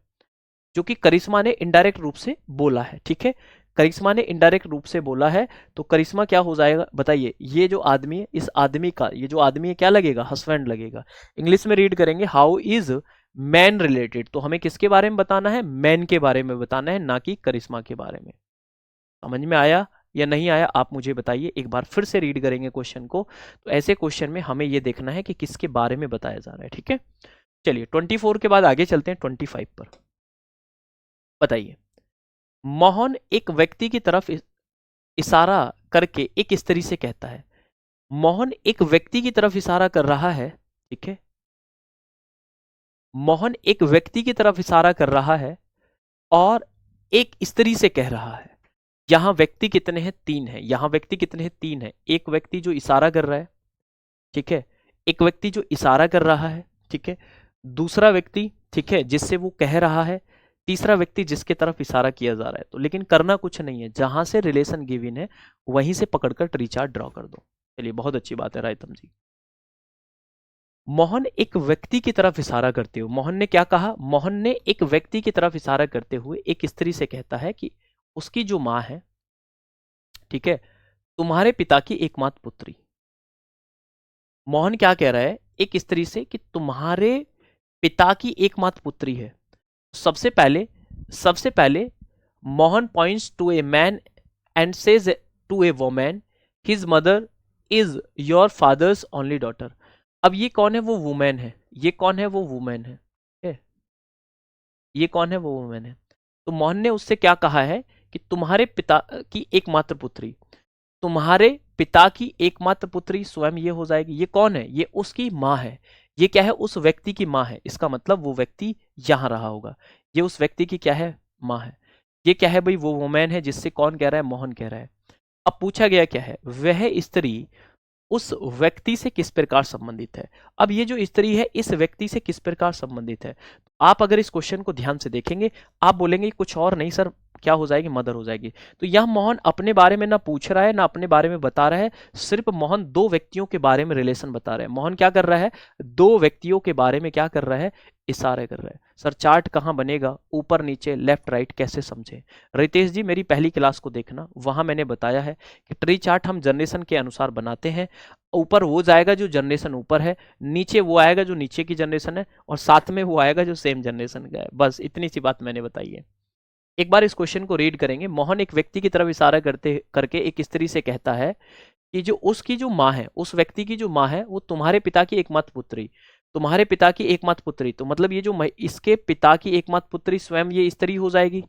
जो कि करिश्मा ने इनडायरेक्ट रूप से बोला है, ठीक है। करिश्मा ने इनडायरेक्ट रूप से बोला है, तो करिश्मा क्या हो जाएगा बताइए? ये जो आदमी है, इस आदमी का, ये जो आदमी है क्या लगेगा? हस्बैंड लगेगा। इंग्लिश में रीड करेंगे हाउ इज मैन रिलेटेड, तो हमें किसके बारे में बताना है? मैन के बारे में बताना है, ना कि करिश्मा के बारे में। समझ में आया या नहीं आया आप मुझे बताइए। एक बार फिर से रीड करेंगे क्वेश्चन को। तो ऐसे क्वेश्चन में हमें ये देखना है कि किसके बारे में बताया जा रहा है, ठीक है। चलिए 24 के बाद आगे चलते हैं 25 पर। बताइए, मोहन एक व्यक्ति की तरफ इशारा करके एक स्त्री से कहता है। मोहन एक व्यक्ति की तरफ इशारा कर रहा है, ठीक है। मोहन एक व्यक्ति की तरफ इशारा कर रहा है और एक स्त्री से कह रहा है। यहां व्यक्ति कितने हैं? 3 है। यहां व्यक्ति कितने हैं? 3 है। एक व्यक्ति जो इशारा कर रहा है, ठीक है, एक व्यक्ति जो इशारा कर रहा है, ठीक है, दूसरा व्यक्ति, ठीक है, जिससे वो कह रहा है, तीसरा व्यक्ति जिसके तरफ इशारा किया जा रहा है। तो लेकिन करना कुछ नहीं है, जहां से रिलेशन गिवन है वहीं से पकड़कर ट्री चार्ट ड्रॉ कर दो। चलिए बहुत अच्छी बात है रायतम जी। मोहन एक व्यक्ति की तरफ इशारा करते हुए, मोहन ने क्या कहा? मोहन ने एक व्यक्ति की तरफ इशारा करते हुए एक स्त्री से कहता है कि उसकी जो मां है, ठीक है, तुम्हारे पिता की एकमात्र पुत्री। मोहन क्या कह रहा है एक स्त्री से कि तुम्हारे पिता की एकमात्र पुत्री है। सबसे पहले Mohan points to a man and says to a woman his mother is your father's only daughter. अब ये कौन है? वो वुमेन है। ये कौन है? वो वुमेन है। ये कौन है? वो वुमेन है। तो मोहन ने उससे क्या कहा है कि तुम्हारे पिता की एकमात्र पुत्री, तुम्हारे पिता की एकमात्र पुत्री स्वयं ये हो जाएगी। ये कौन है? ये उसकी माँ है। ये क्या है? उस व्यक्ति की माँ है। इसका मतलब वो व्यक्ति यहां रहा होगा। ये उस व्यक्ति की क्या है? माँ है। ये क्या है भाई? वो वुमेन है जिससे कौन कह रहा है? मोहन कह रहा है। अब पूछा गया क्या है? वह स्त्री उस व्यक्ति से किस प्रकार संबंधित है। अब ये जो स्त्री है इस व्यक्ति से किस प्रकार संबंधित है। आप अगर इस क्वेश्चन को ध्यान से देखेंगे, आप बोलेंगे कुछ और नहीं सर, क्या हो जाएगी? मदर हो जाएगी। तो यह मोहन अपने बारे में ना पूछ रहा है ना अपने बारे में बता रहा है, सिर्फ मोहन दो व्यक्तियों के बारे में रिलेशन बता रहा है। मोहन क्या कर रहा है? दो व्यक्तियों के बारे में क्या कर रहा है? इशारे कर रहा है। सर चार्ट कहाँ बनेगा? ऊपर नीचे लेफ्ट राइट कैसे समझे? रितेश जी मेरी पहली क्लास को देखना, वहां मैंने बताया है कि ट्री चार्ट हम जनरेशन के अनुसार बनाते हैं। ऊपर वो जाएगा जो जनरेशन ऊपर है, नीचे वो आएगा जो नीचे की जनरेशन है, और साथ में वो आएगा जो सेम जनरेशन का है। बस इतनी सी बात मैंने बताई है। एक बार इस क्वेश्चन को रीड करेंगे। मोहन एक व्यक्ति की तरफ इशारा करते करके एक स्त्री से कहता है कि जो उसकी जो माँ है, उस व्यक्ति की जो माँ है, वो तुम्हारे पिता की एकमात्र पुत्री, तुम्हारे पिता की एकमात्र पुत्री। तो मतलब ये जो इसके पिता की एकमात्र पुत्री स्वयं ये स्त्री हो जाएगी,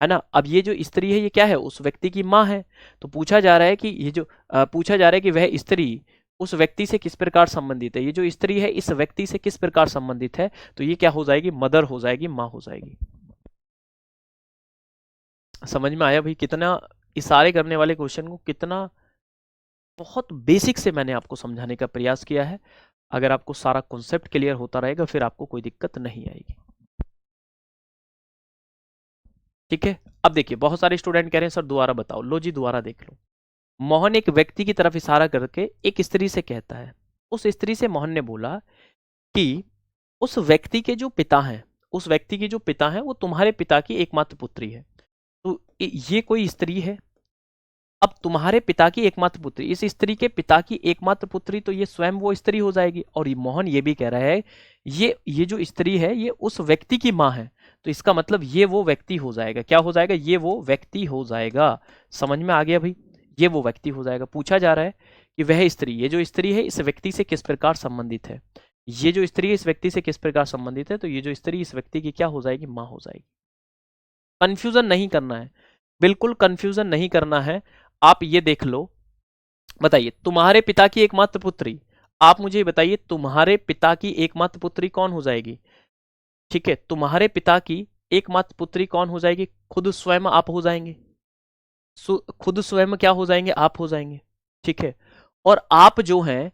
है ना। अब ये जो स्त्री है ये क्या है? उस व्यक्ति की माँ है। तो पूछा जा रहा है कि ये जो पूछा जा रहा है कि वह स्त्री उस व्यक्ति से किस प्रकार संबंधित है। ये जो स्त्री है इस व्यक्ति से किस प्रकार संबंधित है, तो ये क्या हो जाएगी? मदर हो जाएगी, माँ हो जाएगी। समझ में आया भाई? कितना इशारे करने वाले क्वेश्चन को कितना बहुत बेसिक से मैंने आपको समझाने का प्रयास किया है। अगर आपको सारा कॉन्सेप्ट क्लियर होता रहेगा फिर आपको कोई दिक्कत नहीं आएगी। ठीक है, अब देखिए बहुत सारे स्टूडेंट कह रहे हैं सर दोबारा बताओ। लो जी दोबारा देख लो। मोहन एक व्यक्ति की तरफ इशारा करके एक स्त्री से कहता है। उस स्त्री से मोहन ने बोला कि उस व्यक्ति के जो पिता हैं, उस व्यक्ति की जो पिता हैं वो तुम्हारे पिता की एकमात्र पुत्री है। तो ये कोई स्त्री है। अब तुम्हारे पिता की एकमात्र पुत्री, इस स्त्री के पिता की एकमात्र पुत्री, तो ये स्वयं वो स्त्री हो जाएगी। और ये मोहन ये भी कह रहा है ये जो स्त्री है ये उस व्यक्ति की माँ है, तो इसका मतलब ये वो व्यक्ति हो जाएगा। क्या हो जाएगा? ये वो व्यक्ति हो जाएगा। समझ में आ गया भाई? ये वो व्यक्ति हो जाएगा। पूछा जा रहा है कि वह स्त्री, ये जो स्त्री है इस व्यक्ति से किस प्रकार संबंधित है। ये जो स्त्री है इस व्यक्ति से किस प्रकार संबंधित है, तो ये जो स्त्री इस व्यक्ति की क्या हो जाएगी? माँ हो जाएगी। कंफ्यूजन नहीं करना है, बिल्कुल कंफ्यूजन नहीं करना है। आप ये देख लो, बताइए तुम्हारे पिता की एकमात्र पुत्री, आप मुझे बताइए तुम्हारे पिता की एकमात्र पुत्री कौन हो जाएगी? ठीक है, तुम्हारे पिता की एकमात्र पुत्री कौन हो जाएगी? खुद स्वयं आप हो जाएंगे। खुद स्वयं क्या हो जाएंगे? आप हो जाएंगे। ठीक है, और आप जो हैं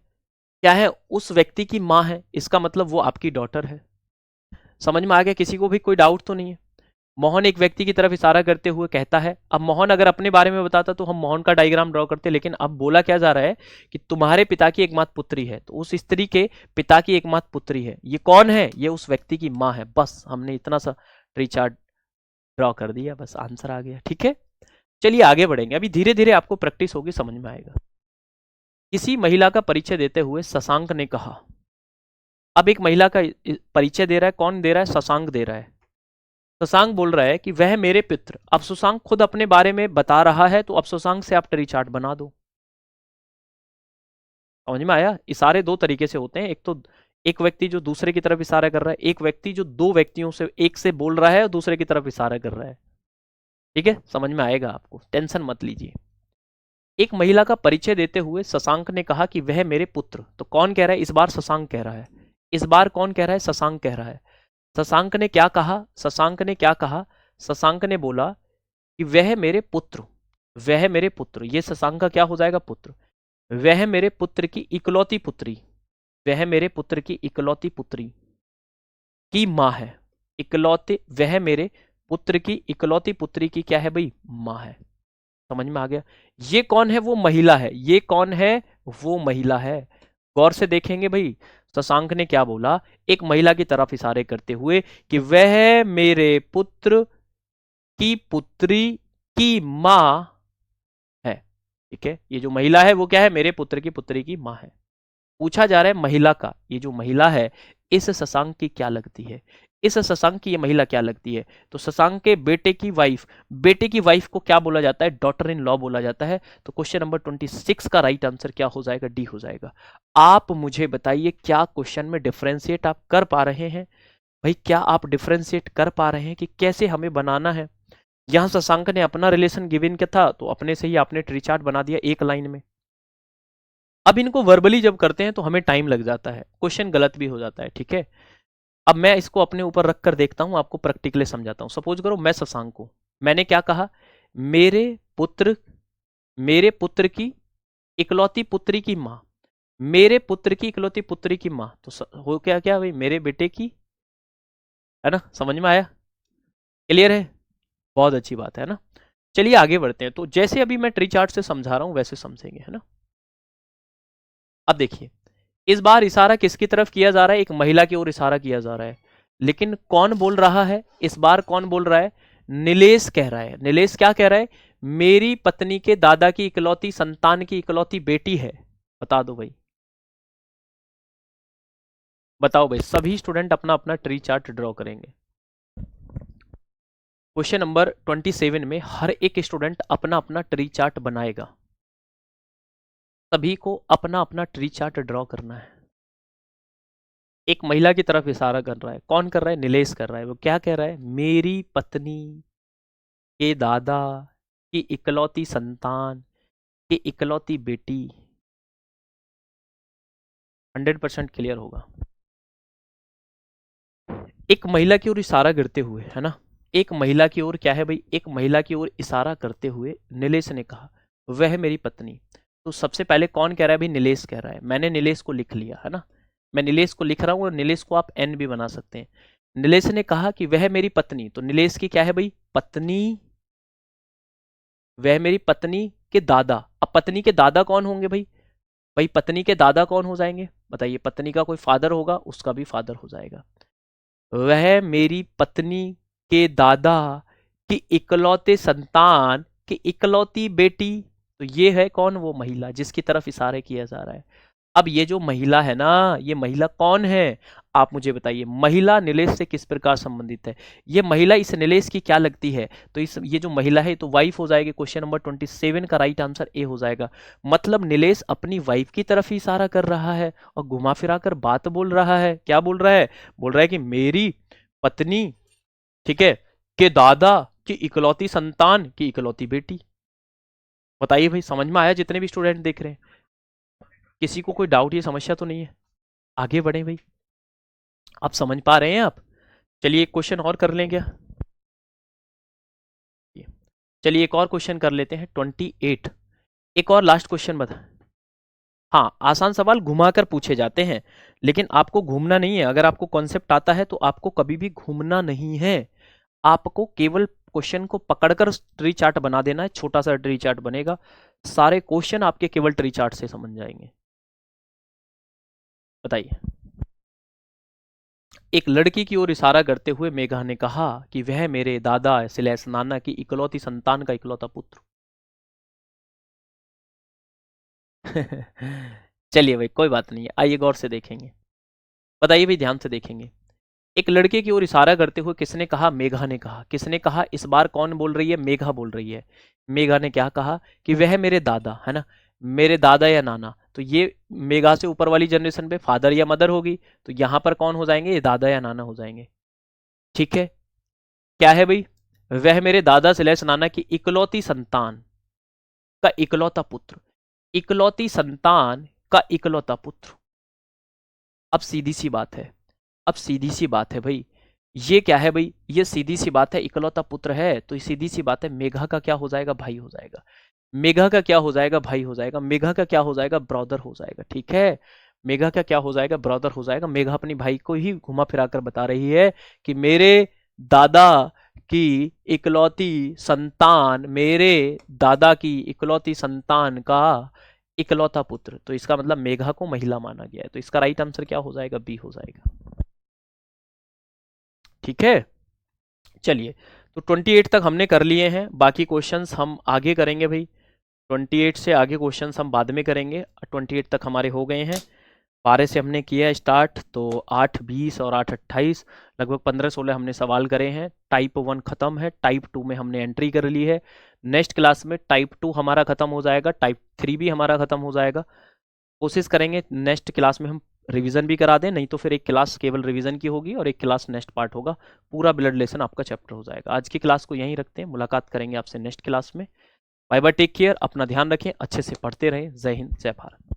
क्या है? उस व्यक्ति की माँ है, इसका मतलब वो आपकी डॉटर है। समझ में आ गया? किसी को भी कोई डाउट तो नहीं है? मोहन एक व्यक्ति की तरफ इशारा करते हुए कहता है। अब मोहन अगर अपने बारे में बताता तो हम मोहन का डायग्राम ड्रॉ करते, लेकिन अब बोला क्या जा रहा है कि तुम्हारे पिता की एकमात्र पुत्री है, तो उस स्त्री के पिता की एकमात्र पुत्री है। ये कौन है? ये उस व्यक्ति की माँ है। बस हमने इतना सा ट्री चार्ट ड्रॉ कर दिया, बस आंसर आ गया। ठीक है, चलिए आगे बढ़ेंगे। अभी धीरे धीरे आपको प्रैक्टिस होगी, समझ में आएगा। किसी महिला का परिचय देते हुए शशांक ने कहा। अब एक महिला का परिचय दे रहा है, कौन दे रहा है? शशांक दे रहा है। शशांक बोल रहा है कि वह मेरे पित्र। अब शशांक खुद अपने बारे में बता रहा है, तो अब शशांक से आप ट्री चार्ट बना दो। समझ में आया? इशारे दो तरीके से होते हैं, एक तो एक व्यक्ति जो दूसरे की तरफ इशारा कर रहा है, एक व्यक्ति जो दो व्यक्तियों से एक से बोल रहा है और दूसरे की तरफ इशारा कर रहा है। ठीक है, समझ में आएगा आपको, टेंशन मत लीजिए। एक महिला का परिचय देते हुए शशांक ने कहा कि वह मेरे पुत्र। तो कौन कह रहा है? इस बार शशांक कह रहा है। इस बार कौन कह रहा है? शशांक कह रहा है। शशांक ने क्या कहा? शशांक ने क्या कहा? शशांक ने बोला कि वह मेरे पुत्र, वह मेरे पुत्र, ये शशांक का क्या हो जाएगा? पुत्र। वह मेरे पुत्र की इकलौती पुत्री, वह मेरे पुत्र की इकलौती पुत्री की माँ है। इकलौते, वह मेरे पुत्र की इकलौती पुत्री की क्या है भाई? माँ है। समझ में आ गया? ये कौन है? वो महिला है। ये कौन है? वो महिला है। गौर से देखेंगे भाई, शशांक ने क्या बोला? एक महिला की तरफ इशारे करते हुए कि वह मेरे पुत्र की पुत्री की मां है। ठीक है, ये जो महिला है वो क्या है? मेरे पुत्र की पुत्री की मां है। पूछा जा रहा है महिला का, ये जो महिला है इस शशांक की क्या लगती है? इस शशांक की ये महिला क्या लगती है? तो शशांक के बेटे की वाइफ, बेटे की वाइफ को क्या बोला जाता है? डॉटर इन लॉ बोला जाता है। तो क्वेश्चन नंबर 26 का राइट आंसर क्या हो जाएगा? डी हो जाएगा। आप मुझे बताइए क्या क्वेश्चन में डिफरेंशिएट आप कर पा रहे हैं? भाई क्या आप डिफरेंशिएट कर पा रहे हैं कि कैसे हमें बनाना है? यहां शशांक ने अपना रिलेशन गिवन क्या था, तो अपने से ही आपने ट्री चार्ट बना दिया एक लाइन में। अब इनको वर्बली जब करते हैं तो हमें टाइम लग जाता है, क्वेश्चन गलत भी हो जाता है, ठीक है। अब मैं इसको अपने ऊपर रख कर देखता हूं, आपको प्रैक्टिकली समझाता हूं। सपोज करो मैं शशांक हूं, मैंने क्या कहा, मेरे पुत्र की इकलौती पुत्री की माँ, मेरे पुत्र की इकलौती पुत्री की माँ, तो हो क्या क्या भाई, मेरे बेटे की, है ना, समझ में आया, क्लियर है, बहुत अच्छी बात है ना। चलिए आगे बढ़ते हैं। तो जैसे अभी मैं ट्री चार्ट से समझा रहा हूं वैसे समझेंगे, है ना। अब देखिए, इस बार इशारा किसकी तरफ किया जा रहा है, एक महिला की ओर इशारा किया जा रहा है, लेकिन कौन बोल रहा है इस बार, कौन बोल रहा है, नीलेश कह रहा है। नीलेश क्या कह रहा है, मेरी पत्नी के दादा की इकलौती संतान की इकलौती बेटी है। बता दो भाई, बताओ भाई, सभी स्टूडेंट अपना अपना ट्री चार्ट ड्रॉ करेंगे। क्वेश्चन नंबर 27 में हर एक स्टूडेंट अपना अपना ट्री चार्ट बनाएगा, सभी को अपना अपना ट्री चार्ट ड्रॉ करना है। एक महिला की तरफ इशारा कर रहा है, कौन कर रहा है, नीलेश कर रहा है। वो क्या कह रहा है, मेरी पत्नी के दादा की इकलौती संतान की इकलौती बेटी। 100% क्लियर होगा। एक महिला की ओर इशारा करते हुए, है ना, एक महिला की ओर क्या है भाई, एक महिला की ओर इशारा करते हुए नीलेश ने कहा, वह मेरी पत्नी। तो सबसे पहले कौन कह रहा है भाई, नीलेश कह रहा है। मैंने नीलेश को लिख लिया, है ना, मैं नीलेश को लिख रहा हूं, और नीलेश को आप एन भी बना सकते हैं। नीलेश ने कहा कि वह मेरी पत्नी, तो नीलेश की क्या है भाई, पत्नी, वह मेरी पत्नी के दादा। अब पत्नी के दादा कौन होंगे भाई, भाई पत्नी के दादा कौन हो जाएंगे, बताइए, पत्नी का कोई फादर होगा, उसका भी फादर हो जाएगा। वह मेरी पत्नी के दादा की इकलौते संतान की इकलौती बेटी। तो ये है कौन, वो महिला जिसकी तरफ इशारे किया जा रहा है। अब ये जो महिला है ना, ये महिला कौन है, आप मुझे बताइए, महिला नीलेश से किस प्रकार संबंधित है, ये महिला इस नीलेश की क्या लगती है, तो इस ये जो महिला है तो वाइफ हो जाएगी। क्वेश्चन नंबर 27 का राइट आंसर ए हो जाएगा। मतलब नीलेश अपनी वाइफ की तरफ ही इशारा कर रहा है और घुमा फिरा कर बात बोल रहा है। क्या बोल रहा है, बोल रहा है कि मेरी पत्नी, ठीक है, के दादा की इकलौती संतान की इकलौती बेटी। बताइए भाई, समझ में आया जितने भी स्टूडेंट देख रहे हैं, किसी को कोई डाउट या समस्या तो नहीं है, आगे बढ़े भाई, आप समझ पा रहे हैं आप। चलिए एक क्वेश्चन और कर लें क्या, चलिए एक और क्वेश्चन कर लेते हैं 28, एक और लास्ट क्वेश्चन बता। हाँ, आसान सवाल घुमाकर पूछे जाते हैं, लेकिन आपको घूमना नहीं है। अगर आपको कॉन्सेप्ट आता है तो आपको कभी भी घूमना नहीं है, आपको केवल क्वेश्चन को पकड़कर ट्री चार्ट बना देना है। छोटा सा ट्री चार्ट बनेगा, सारे क्वेश्चन आपके केवल ट्री चार्ट से समझ जाएंगे। बताइए, एक लड़की की ओर इशारा करते हुए मेघा ने कहा कि वह मेरे दादा स्लैश नाना की इकलौती संतान का इकलौता पुत्र। चलिए भाई, कोई बात नहीं है, आइए गौर से देखेंगे। बताइए भाई, ध्यान से देखेंगे। एक लड़के की ओर इशारा करते हुए किसने कहा, मेघा ने कहा। किसने कहा, इस बार कौन बोल रही है, मेघा बोल रही है। मेघा ने क्या कहा कि वह मेरे दादा, है ना, मेरे दादा या नाना। तो ये मेघा से ऊपर वाली जनरेशन पे फादर या मदर होगी, तो यहां पर कौन हो जाएंगे, ये दादा या नाना हो जाएंगे। ठीक है, क्या है भाई, वह मेरे दादा स्लैश नाना की इकलौती संतान का इकलौता पुत्र। इकलौती संतान का इकलौता पुत्र। अब सीधी सी बात है, अब सीधी सी बात है भाई, ये क्या है भाई, ये सीधी सी बात है, इकलौता पुत्र है, तो सीधी सी बात है, मेघा का क्या हो जाएगा, भाई हो जाएगा। मेघा का क्या हो जाएगा, भाई हो जाएगा। मेघा का क्या हो जाएगा, ब्रदर हो जाएगा। ठीक है, मेघा का क्या हो जाएगा, ब्रदर हो जाएगा। मेघा अपनी भाई को ही घुमा फिरा कर बता रही है कि मेरे दादा की इकलौती संतान, मेरे दादा की इकलौती संतान का इकलौता पुत्र। तो इसका मतलब मेघा को महिला माना गया है, तो इसका राइट आंसर क्या हो जाएगा, बी हो जाएगा। ठीक है, चलिए, तो 28 तक हमने कर लिए हैं, बाकी क्वेश्चंस हम आगे करेंगे भाई। 28 से आगे क्वेश्चंस हम बाद में करेंगे। 28 तक हमारे हो गए हैं, 12 से हमने किया स्टार्ट, तो 8 20 और 8 28, लगभग 15 16 हमने सवाल करे हैं। टाइप 1 खत्म है, टाइप 2 में हमने एंट्री कर ली है। नेक्स्ट क्लास में टाइप 2 हमारा खत्म हो जाएगा, टाइप 3 भी हमारा खत्म हो जाएगा। कोशिश करेंगे नेक्स्ट क्लास में हम रिवीजन भी करा दें, नहीं तो फिर एक क्लास केवल रिवीजन की होगी और एक क्लास नेक्स्ट पार्ट होगा, पूरा ब्लड रिलेशन आपका चैप्टर हो जाएगा। आज की क्लास को यहीं रखते हैं, मुलाकात करेंगे आपसे नेक्स्ट क्लास में। बाय बाय, टेक केयर, अपना ध्यान रखें, अच्छे से पढ़ते रहें। जय हिंद, जय भारत।